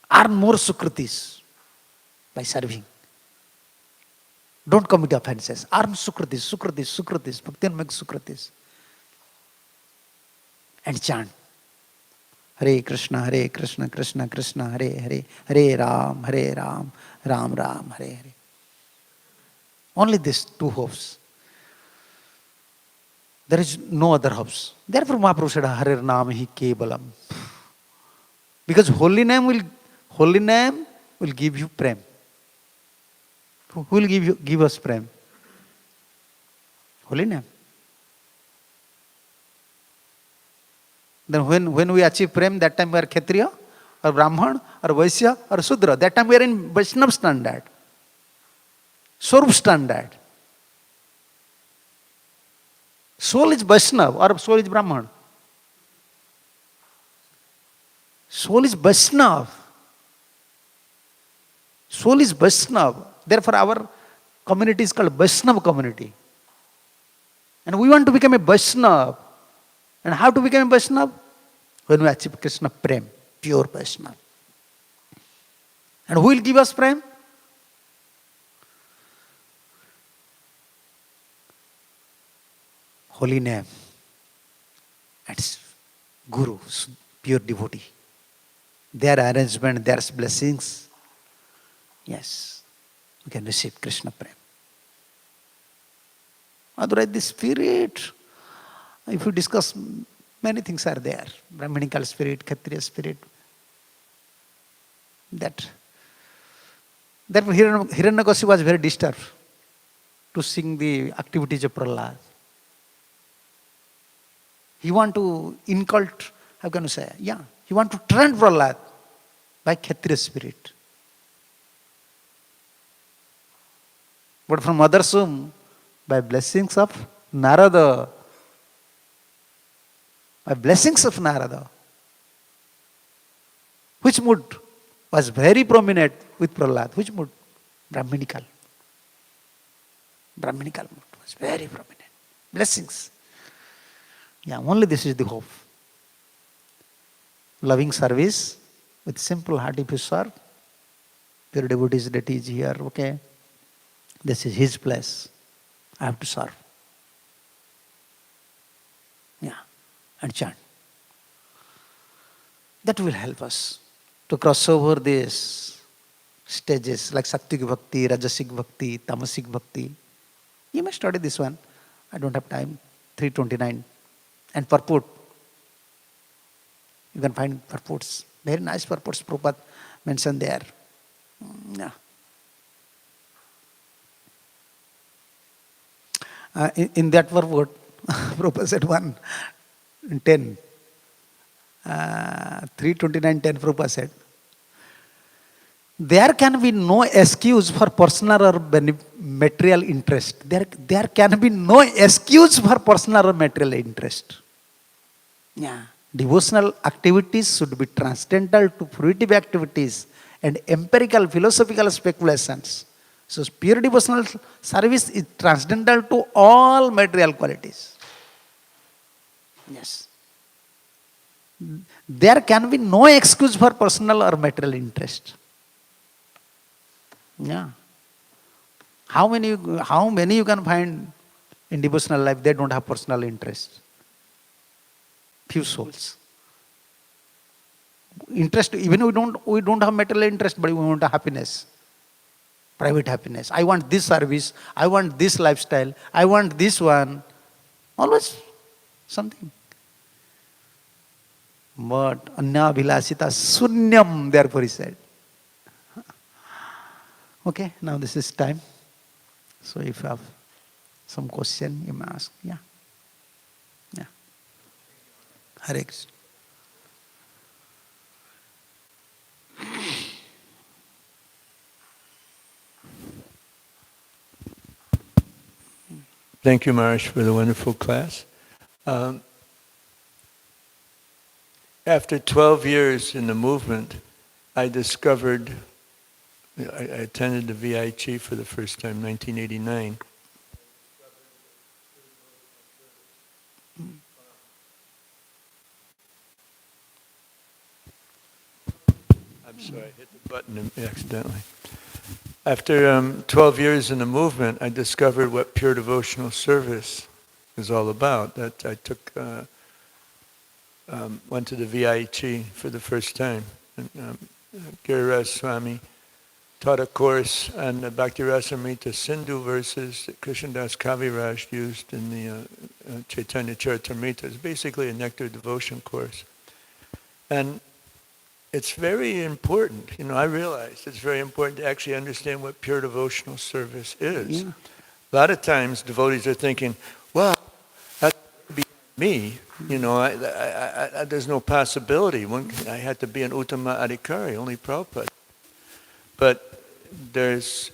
Earn more sukritis by serving. Don't commit offenses. Earn sukritis, sukritis, sukritis. Bhaktin makes sukritis. And chant. Hare Krishna, Krishna Krishna, Hare Hare, Hare Ram, Ram Ram, Hare Hare. Only these two hopes. There is no other hopes. Therefore Mahaprabhu said, Hare Nam hi kevalam. Because holy name will give you prem. Who will give us prem? Holy name. Then when we achieve prem, that time we are Kshatriya, or Brahman, or Vaishya, or Sudra. That time we are in Vaishnava standard. Swarup standard. Soul is Vaishnava or soul is Brahman? Soul is Vaishnava. Soul is Vaishnava. Therefore our community is called Vaishnava community. And we want to become a Vaishnava. And how to become a Vaishnava? When we achieve Krishna Prem, pure Vaishnava. And who will give us Prem? Holy name. That's Guru, pure devotee. Their arrangement, their blessings. Yes, we can receive Krishna Prem. Otherwise, the spirit, if you discuss, many things are there. Brahminical spirit, Kshatriya spirit. Therefore, Hiranyakashipu was very disturbed to sing the activities of Prahlad. He want to incult, how can you say? Yeah, he want to trend Prahlad by Kshatriya spirit. But from mother's womb, by blessings of Narada, which mood was very prominent with Prahlad? Which mood? Brahminical. Brahminical mood was very prominent. Blessings. Yeah, only this is the hope. Loving service with simple heart if you serve. Pure devotees, that is here, okay. This is his place. I have to serve. Yeah, and chant. That will help us to cross over these stages like Sattvic Bhakti, Rajasic Bhakti, Tamasic Bhakti. You may study this one. I don't have time. 329. And purport. You can find purports. Very nice purports Prabhupada mentioned there. Yeah. In that purport, Prabhupada said 1:10. 3:29:10 Prabhupada said, there can be no excuse for personal or material interest. There can be no excuse for personal or material interest. Yeah. Devotional activities should be transcendental to fruitive activities and empirical philosophical speculations. So pure devotional service is transcendental to all material qualities. Yes. There can be no excuse for personal or material interest. Yeah. How many you can find in devotional life, they don't have personal interest? Few souls. Interest, even we don't have material interest, but we want a happiness. Private happiness. I want this service, I want this lifestyle, I want this one. Always something. But Anya Vilasita Sunyam, therefore he said. Okay, now this is time. So if you have some question, you may ask. Yeah. Yeah. Hare Krishna. Thank you, Maharaj, for the wonderful class. After 12 years in the movement, I discovered, I attended the VIC for the first time, 1989. I'm sorry, I hit the button accidentally. After 12 years in the movement, I discovered what pure devotional service is all about. That I took, went to the VIC for the first time. And, Giriraj Swami taught a course on the Bhakti Rasamrita Sindhu verses that Krishnadas Kaviraj used in the Chaitanya Charitamrita. It's basically a nectar devotion course. And it's very important, I realized it's very important to actually understand what pure devotional service is. Yeah. A lot of times devotees are thinking, well, that could be me, there's no possibility. I had to be an Uttama Adhikari, only Prabhupada. But there's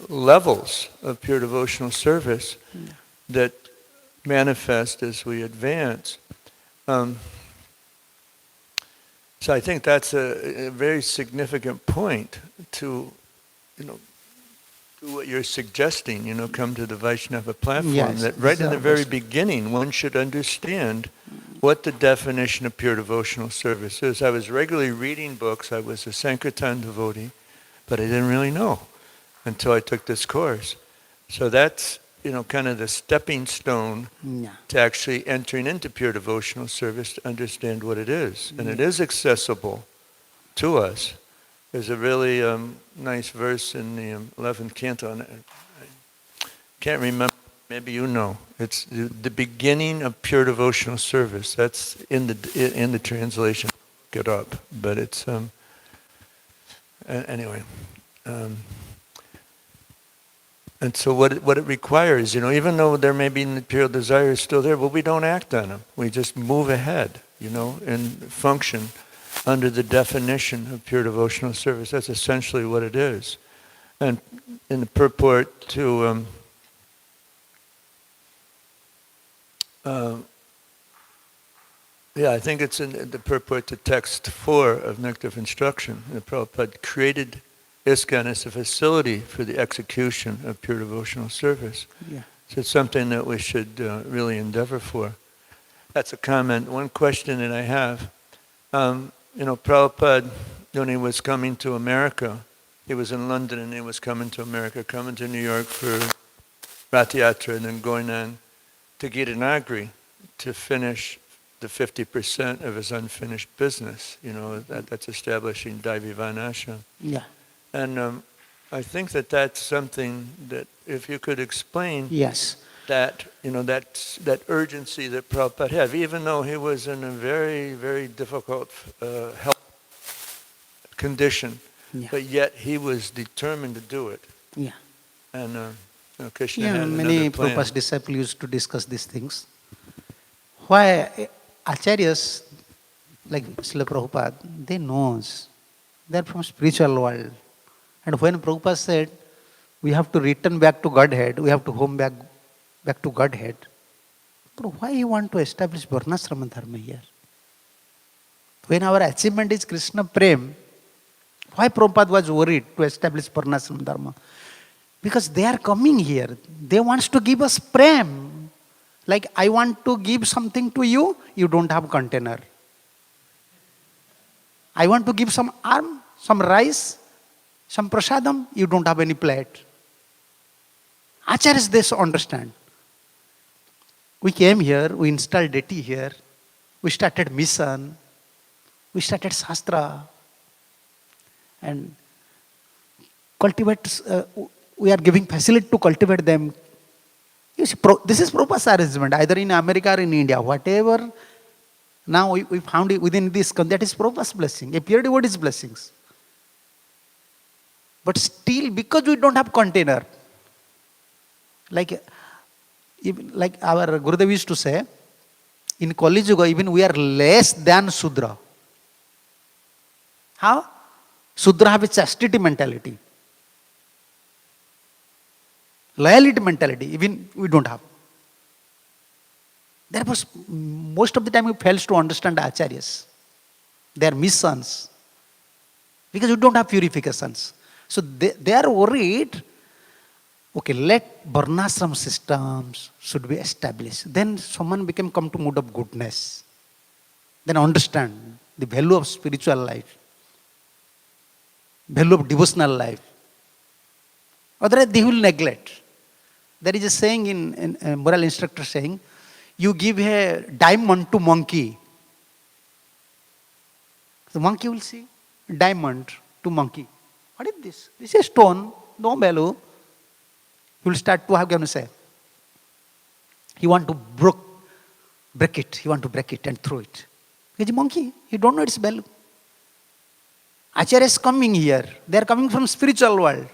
levels of pure devotional service that manifest as we advance. So I think that's a very significant point to, do what you're suggesting, come to the Vaishnava platform. Yes, that right in the very beginning, one should understand what the definition of pure devotional service is. I was regularly reading books. I was a Sankirtan devotee, but I didn't really know until I took this course. So that's, kind of the stepping stone to actually entering into pure devotional service to understand what it is. And it is accessible to us. There's a really nice verse in the 11th canto. I can't remember, maybe you know. It's the beginning of pure devotional service. That's in the translation. Look it up. But it's, anyway. And so what it requires, even though there may be material desires still there, but we don't act on them. We just move ahead, and function under the definition of pure devotional service. That's essentially what it is. And in the purport to I think it's in the purport to text 4 of Nectar of Instruction. The Prabhupada created ISKCON is a facility for the execution of pure devotional service. Yeah. So it's something that we should really endeavor for. That's a comment. One question that I have, Prabhupada, when he was coming to America, he was in London and he was coming to America, coming to New York for Rath Yatra and then going on to Girinagri to finish the 50% of his unfinished business. That's establishing Daivivanasha. Yeah. And I think that's something that if you could explain that, that urgency that Prabhupada had, even though he was in a very, very difficult health condition, but yet he was determined to do it. Yeah. And Krishna had many Prabhupada's disciples used to discuss these things. Why Acharyas, like Srila Prabhupada, they knows. They're from spiritual world. And when Prabhupada said, we have to return back to Godhead, we have to home back to Godhead, but why you want to establish Varnasrama Dharma here? When our achievement is Krishna Prem, why Prabhupada was worried to establish Varnasrama Dharma? Because they are coming here. They want to give us prem. Like, I want to give something to you, you don't have container. I want to give some arm, some rice, some prasadam, you don't have any plate. Acharyas, they understand. We came here, we installed deity here, we started mission, we started Shastra, and cultivate, we are giving facility to cultivate them. You see, this is Prabhupada's arrangement, either in America or in India, whatever. Now we found it within this, that is Prabhupada's blessing, a pure devotee's blessings. But still, because we don't have container, like our Gurudev used to say, in Kali Yuga, even we are less than Sudra. How? Sudra have a chastity mentality. Loyalty mentality, even we don't have. Therefore, most of the time we fail to understand the Acharyas, their missions, because we don't have purifications. So they are worried, okay, let Varnashram systems should be established. Then someone come to mood of goodness. Then understand the value of spiritual life, value of devotional life. Otherwise, they will neglect. There is a saying in moral instructor saying, you give a diamond to monkey. The monkey will see diamond to monkey. What is this? This is stone, no value. He will start to, how can you say? He want to break it. He want to break it and throw it. Because the monkey, he don't know its value. Acharya is coming here. They are coming from spiritual world.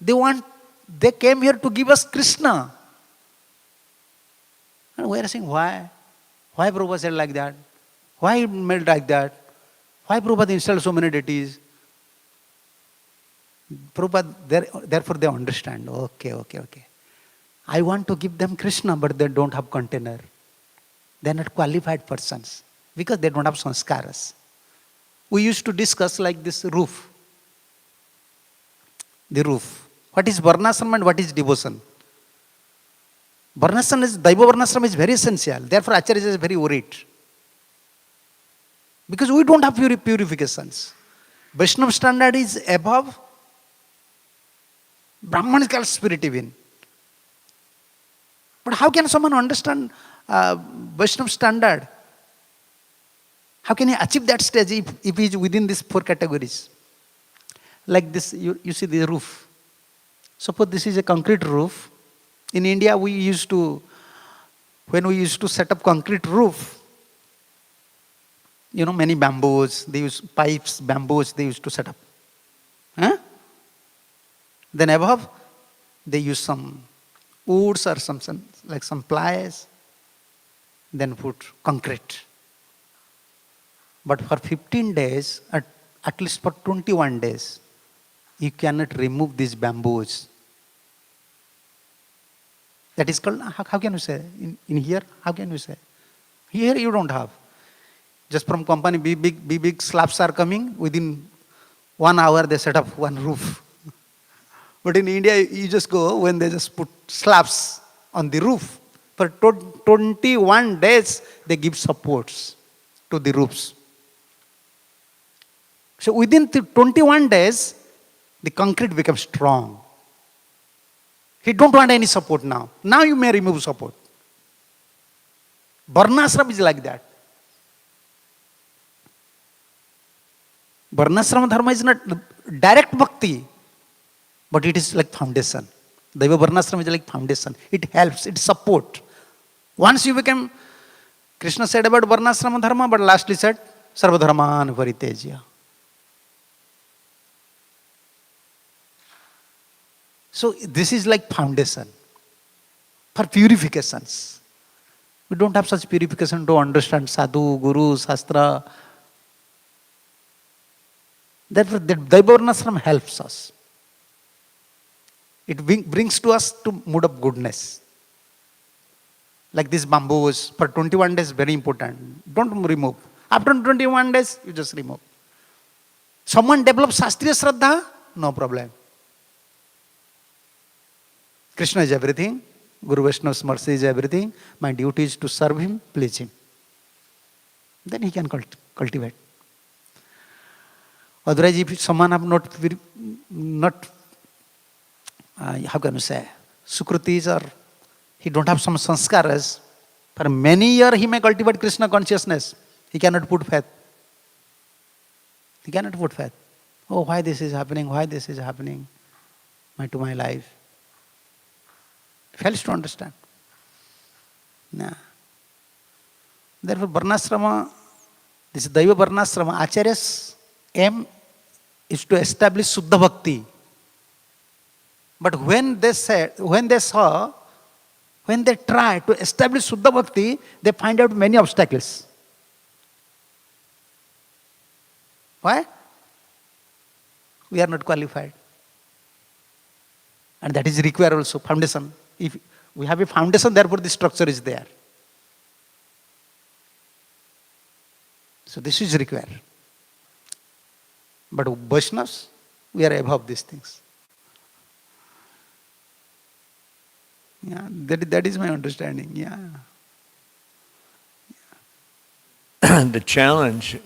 They came here to give us Krishna. And we are saying, why? Why Prabhupada said like that? Why he made like that? Why Prabhupada installed so many deities? Prabhupada, therefore they understand. Okay. I want to give them Krishna, but they don't have container. They are not qualified persons because they don't have sanskaras. We used to discuss like this roof. The roof. What is Varnashram and what is devotion? Daiva Varnashram is very essential. Therefore, Acharya is very worried. Because we don't have purifications. Vaishnava standard is above Brahmanical spirit even. But how can someone understand Vaishnava standard? How can he achieve that stage if he is within these four categories? Like this, you see the roof. Suppose this is a concrete roof. In India, when we used to set up concrete roof, many bamboos, they use pipes, bamboos, they used to set up. Then above, they use some woods or some plies, then put concrete. But for 15 days, at least for 21 days, you cannot remove these bamboos. That is called, how can you say? In here, how can you say? Here you don't have. Just from company, big slabs are coming. Within 1 hour, they set up one roof. But in India, you just go when they just put slabs on the roof. For 21 days, they give supports to the roofs. So within 21 days, the concrete becomes strong. He don't want any support now. Now you may remove support. Varnashram is like that. Varnashram dharma is not direct bhakti, but it is like foundation. Daiva Varnashram is like foundation. It helps, it supports. Once you become, Krishna said about Varnashram dharma, but lastly said, Sarva dharman paritejya. So this is like foundation for purifications. We don't have such purification to understand sadhu, guru, shastra. Therefore, the Daiva Varnashram helps us. It brings to us to mood of goodness. Like these bamboos, for 21 days, very important. Don't remove. After 21 days, you just remove. Someone develops Shastriya Shraddha, no problem. Krishna is everything. Guru Vaishnava's mercy is everything. My duty is to serve him, please him. Then he can cultivate. Otherwise, if someone have not how can you say, sukrutis, or he don't have some sanskaras, for many years he may cultivate Krishna consciousness. He cannot put faith. He cannot put faith. Oh, why this is happening? Why this is happening to my life? Fails to understand. Nah. Therefore, Varnasrama, this Daiva Varnasrama, Acharya's aim is to establish Suddha Bhakti. But when they try to establish Suddha Bhakti, they find out many obstacles. Why? We are not qualified. And that is required also, foundation. If we have a foundation, therefore the structure is there. So this is required. But Vaishnavas, we are above these things. Yeah, that is my understanding. Yeah. The challenge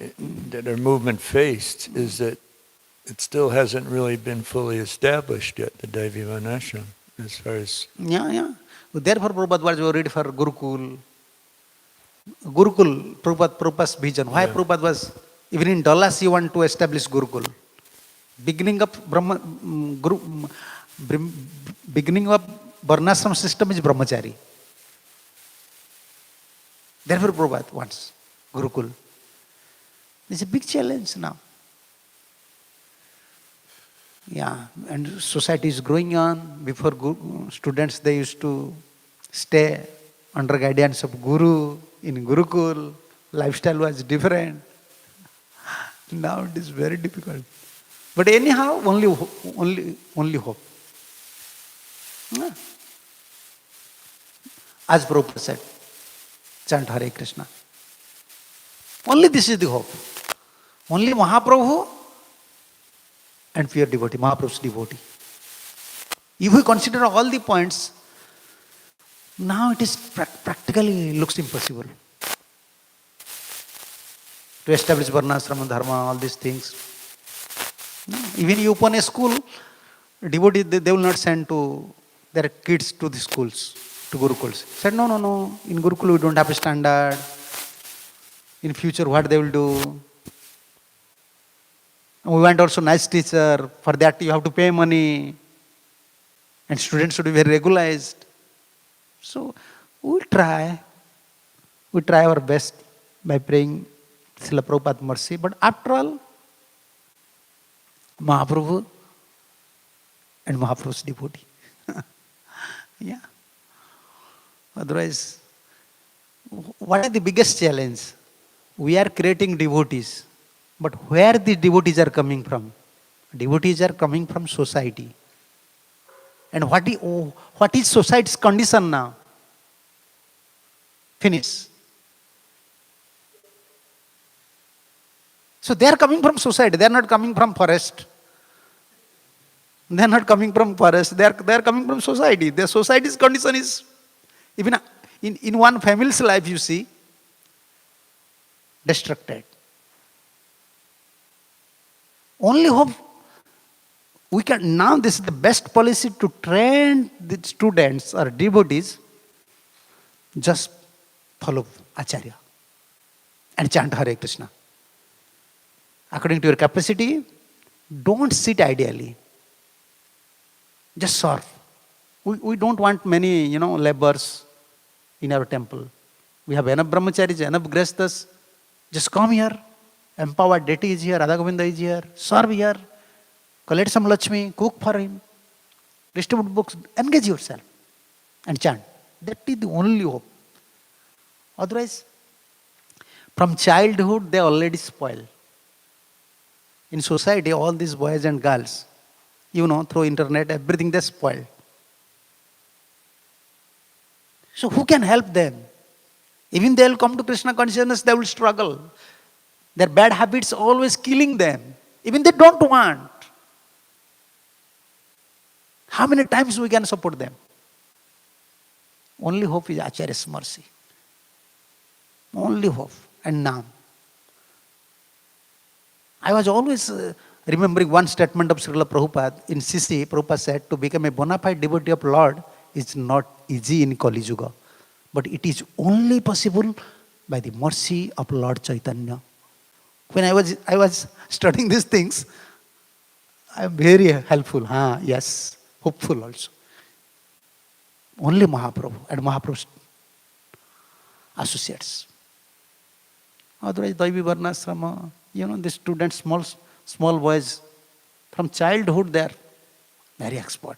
that our movement faced is that it still hasn't really been fully established yet, the Daivi Varnashram, as far as... Yeah. Therefore, Prabhupada was worried for Gurukul. Prabhupada's vision. Why Prabhupada was, even in Dallas, he wanted to establish Gurukul. Beginning of Varnashram system is Brahmachari. Therefore, Prabhupada wants Gurukul. It's a big challenge now. Yeah, and society is growing on. Before students, they used to stay under guidance of Guru in Gurukul. Lifestyle was different. Now it is very difficult. But anyhow, only hope. Yeah. As Prabhupada said, chant Hare Krishna. Only this is the hope. Only Mahaprabhu and pure devotee, Mahaprabhu's devotee. If we consider all the points, now it is practically looks impossible to establish Varnasrama Dharma, all these things. No. Even you open a school, devotees, they will not send their kids to the schools, to Gurukuls. Said, no, in Gurukul we don't have a standard. In future, what they will do? We want also nice teacher. For that you have to pay money. And students should be very regularized. So we try our best by praying Srila Prabhupada's mercy. But after all, Mahaprabhu and Mahaprabhu's devotee. Yeah. Otherwise, what is the biggest challenge? We are creating devotees. But where the devotees are coming from? Devotees are coming from society. And what is society's condition now? Finish. So they are coming from society. They are not coming from forest. They are not coming from forest. They are coming from society. The society's condition is, even in one family's life, you see, destructed. Only hope we can, now this is the best policy to train the students or devotees, just follow Acharya and chant Hare Krishna. According to your capacity, don't sit ideally. Just serve. We don't want many, laborers in our temple. We have enough brahmacharis, enough grihasthas. Just come here. Empowered deity is here, Radha Govinda is here, serve here, collect some Lakshmi, cook for him, distribute books, engage yourself and chant. That is the only hope. Otherwise, from childhood they already spoil. In society, all these boys and girls, through internet, everything they spoil. So who can help them? Even they will come to Krishna consciousness, they will struggle. Their bad habits always killing them. Even they don't want. How many times we can support them? Only hope is Acharya's mercy. Only hope and Naam. I was always remembering one statement of Srila Prabhupada. In Sisi, Prabhupada said, to become a bona fide devotee of Lord is not easy in Kali Yuga. But it is only possible by the mercy of Lord Chaitanya. When I was studying these things, I am very helpful. Yes, hopeful also. Only Mahaprabhu and Mahaprabhu's associates. Otherwise, Daivi Varnasrama, the students, small boys, from childhood they are very expert.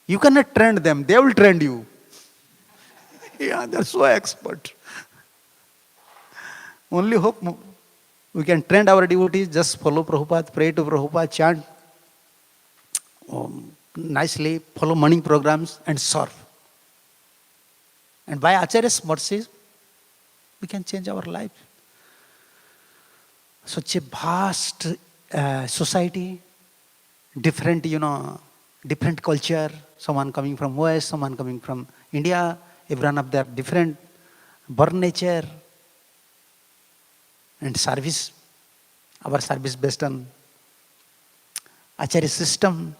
You cannot train them, they will train you. Yeah, they are so expert. Only hope we can train our devotees, just follow Prabhupada, pray to Prabhupada, chant nicely, follow morning programs and serve. And by Acharya's mercy, we can change our life. Such a vast society, different, different culture, someone coming from West, someone coming from India, everyone of their different birth nature and service, our service based on Acharya system.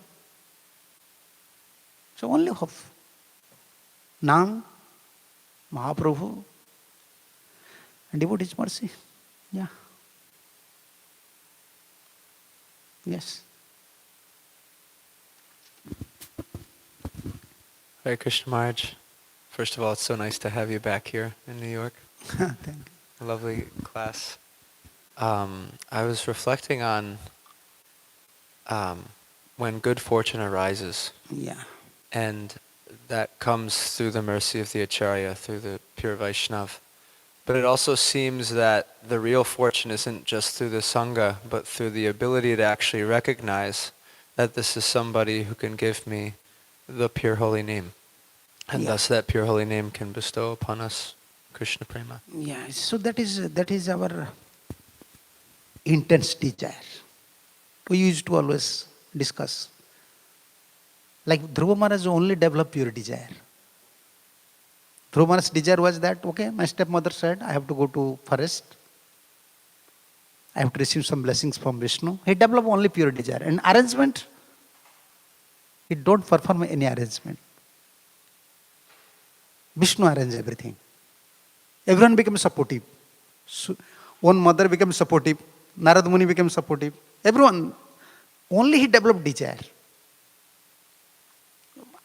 So only hope. Naam, Mahaprabhu, and devotee's mercy. Yeah. Yes. Hare Krishna Maharaj. First of all, it's so nice to have you back here in New York. Thank you. Lovely class. I was reflecting on when good fortune arises. Yeah. And that comes through the mercy of the Acharya, through the pure Vaishnav. But it also seems that the real fortune isn't just through the Sangha, but through the ability to actually recognize that this is somebody who can give me the pure holy name. And thus that pure holy name can bestow upon us Krishna Prema. Yeah, so that is our intense desire. We used to always discuss. Like Dhruva Maharaj only developed pure desire. Dhruva Maharaj's desire was that, okay, my stepmother said, I have to go to forest. I have to receive some blessings from Vishnu. He developed only pure desire. And arrangement, he don't perform any arrangement. Vishnu arranged everything. Everyone became supportive. So, one mother became supportive. Narad Muni became supportive. Everyone. Only he developed desire.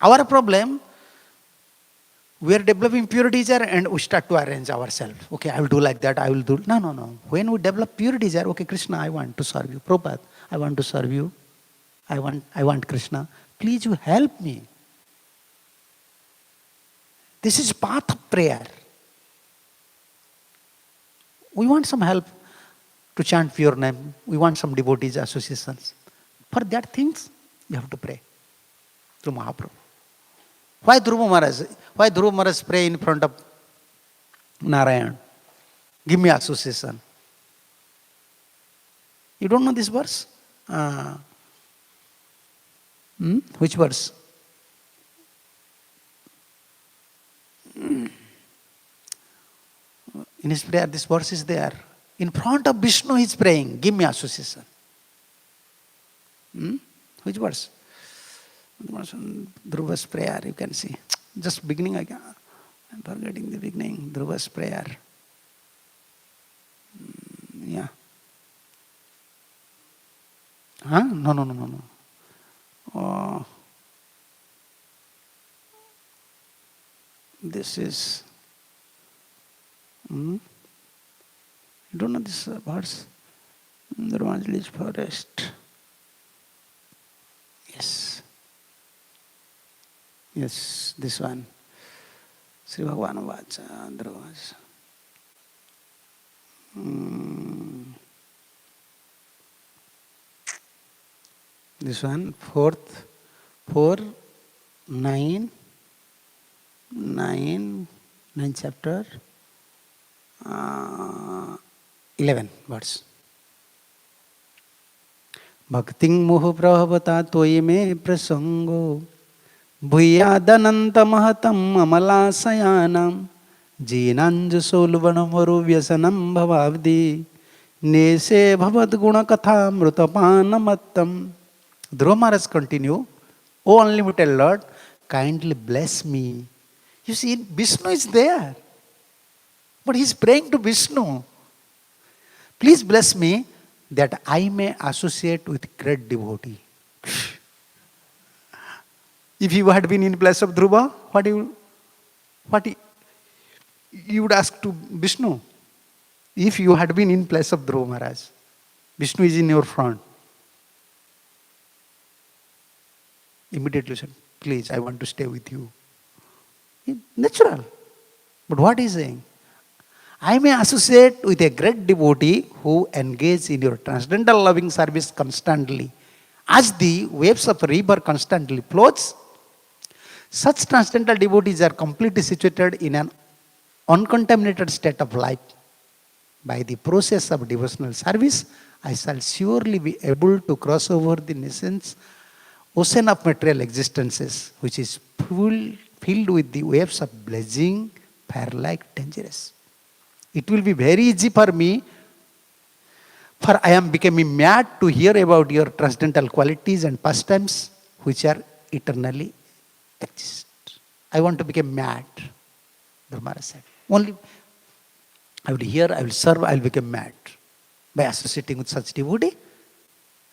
Our problem, we are developing pure desire and we start to arrange ourselves. Okay, I will do like that, I will do. No. When we develop pure desire, okay, Krishna, I want to serve you. Prabhupada, I want to serve you. I want Krishna. Please you help me. This is path of prayer. We want some help to chant pure name. We want some devotees associations. For that things, you have to pray through Mahaprabhu. Why Dhruva Maharaj pray in front of Narayan? Give me association. You don't know this verse? Which verse? In his prayer, this verse is there. In front of Vishnu, he is praying, give me association. Which verse? Dhruva's prayer, you can see. Just beginning, I'm forgetting the beginning. Dhruva's prayer. Yeah. No. This is... You don't know this verse? Dhruvanjali's forest. Yes, this one. Sri Bhagavan Vacha, Dhruva's. This one, 9 chapter, 11 verse. Bhakting moho prahavata toye me prasango भूयादनन्तमहतम् अमलाशयानां जीनाञ्जसोल्बणमरु व्यसनं भवाब्धि नेशे भवद्गुणकथामृतपानमत्तम्. Dhruva Maharaj continue, O unlimited Lord, kindly bless me. You see, Vishnu is there. But he is praying to Vishnu. Please bless me that I may associate with great devotee. If you had been in place of Dhruva, what you would ask to Vishnu? If you had been in place of Dhruva Maharaj, Vishnu is in your front. Immediately said, please, I want to stay with you. Natural. But what is saying? I may associate with a great devotee who engages in your transcendental loving service constantly. As the waves of a river constantly flows, such transcendental devotees are completely situated in an uncontaminated state of life. By the process of devotional service, I shall surely be able to cross over the nascent ocean of material existences, which is filled with the waves of blazing fire-like dangerous. It will be very easy for me, for I am becoming mad to hear about your transcendental qualities and pastimes, which are eternally exist. I want to become mad, Dhruva Maharaj said. Only I will hear, I will serve, I will become mad by associating with such devotee.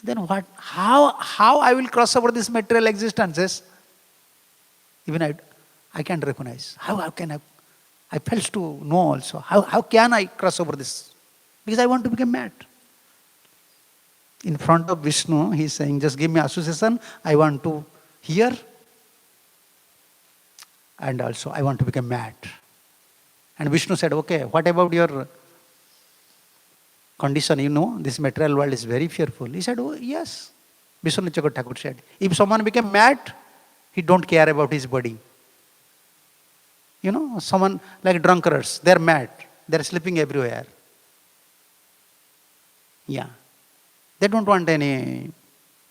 Then what? How I will cross over these material existences? Even I can't recognize. How can I fail to know also. How can I cross over this? Because I want to become mad. In front of Vishnu, he is saying, just give me association, I want to hear, and also I want to become mad. And Vishnu said, okay, what about your condition? You know, this material world is very fearful. He said, oh yes. Vishnu Thakur said, if someone became mad, he don't care about his body. You know, someone like drunkards, they're mad. They're sleeping everywhere. Yeah. They don't want any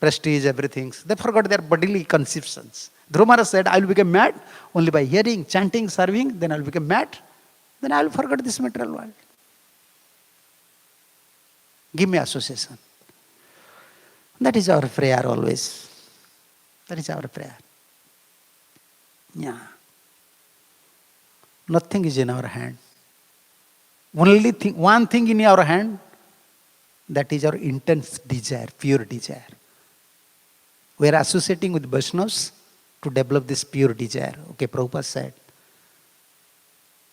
prestige, everything. They forgot their bodily conceptions. Dhruva Maharaj said, I will become mad only by hearing, chanting, serving, then I will become mad. Then I will forget this material world. Give me association. That is our prayer always. That is our prayer. Yeah. Nothing is in our hand. Only thing, one thing in our hand, that is our intense desire, pure desire. We are associating with Vaishnavas to develop this pure desire. Okay, Prabhupada said,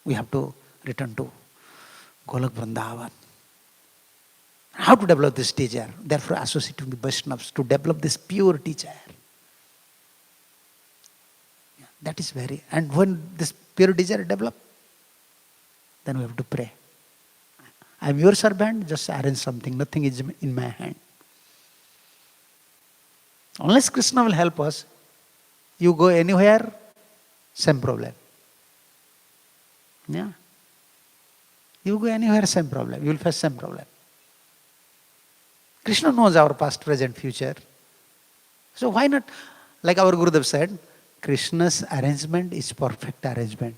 we have to return to Golok Vrindavan. How to develop this desire? Therefore, associating with Vaishnavas to develop this pure desire. Yeah, that is very, and when this pure desire develops, then we have to pray. I am your servant, just arrange something, nothing is in my hand. Unless Krishna will help us, you go anywhere, same problem. Yeah. You go anywhere, same problem. You will face same problem. Krishna knows our past, present, future. So why not, like our Gurudev said, Krishna's arrangement is perfect arrangement.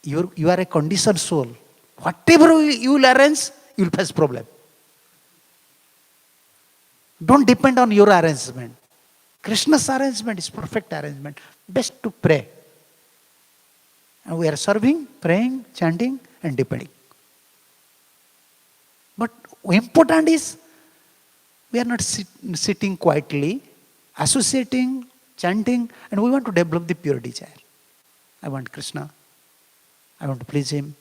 You are a conditioned soul. Whatever you will arrange, you will face problem. Don't depend on your arrangement. Krishna's arrangement is perfect arrangement. Best to pray. And we are serving, praying, chanting, and depending. But important is, we are not sitting quietly, associating, chanting, and we want to develop the pure desire. I want Krishna. I want to please him.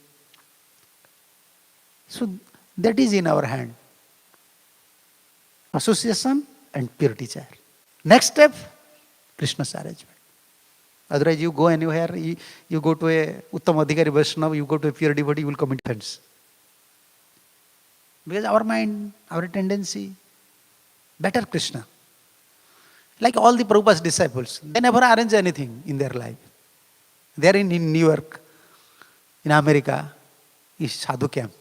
So that is in our hand. Association and pure desire. Next step, Krishna's arrangement. Otherwise you go anywhere, you go to a Uttam Adhikari Vaishnava, you go to a pure devotee, you will commit offense. Because our mind, our tendency, better Krishna. Like all the Prabhupada's disciples, they never arrange anything in their life. They are in New York, in America, is sadhu camp.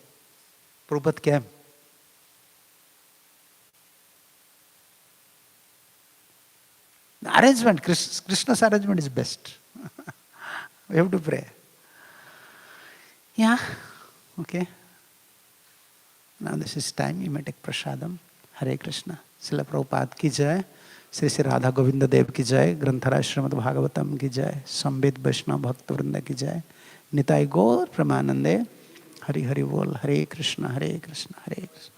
Prabhupada came. arrangement, Krishna's arrangement is best. We have to pray. Yeah, okay. Now this is time, you may take prasadam. Hare Krishna. Srila Prabhupada ki jai. Sri Sri Radha Govinda Dev ki jai. Granthara Śrimad Bhāgavatam ki jai. Sambit Vaishnava Bhakta Vrinda ki jai. Nitai Gaur Pramanande. Hari Hari Bol. Hare Krishna, Hare Krishna, Hare Krishna.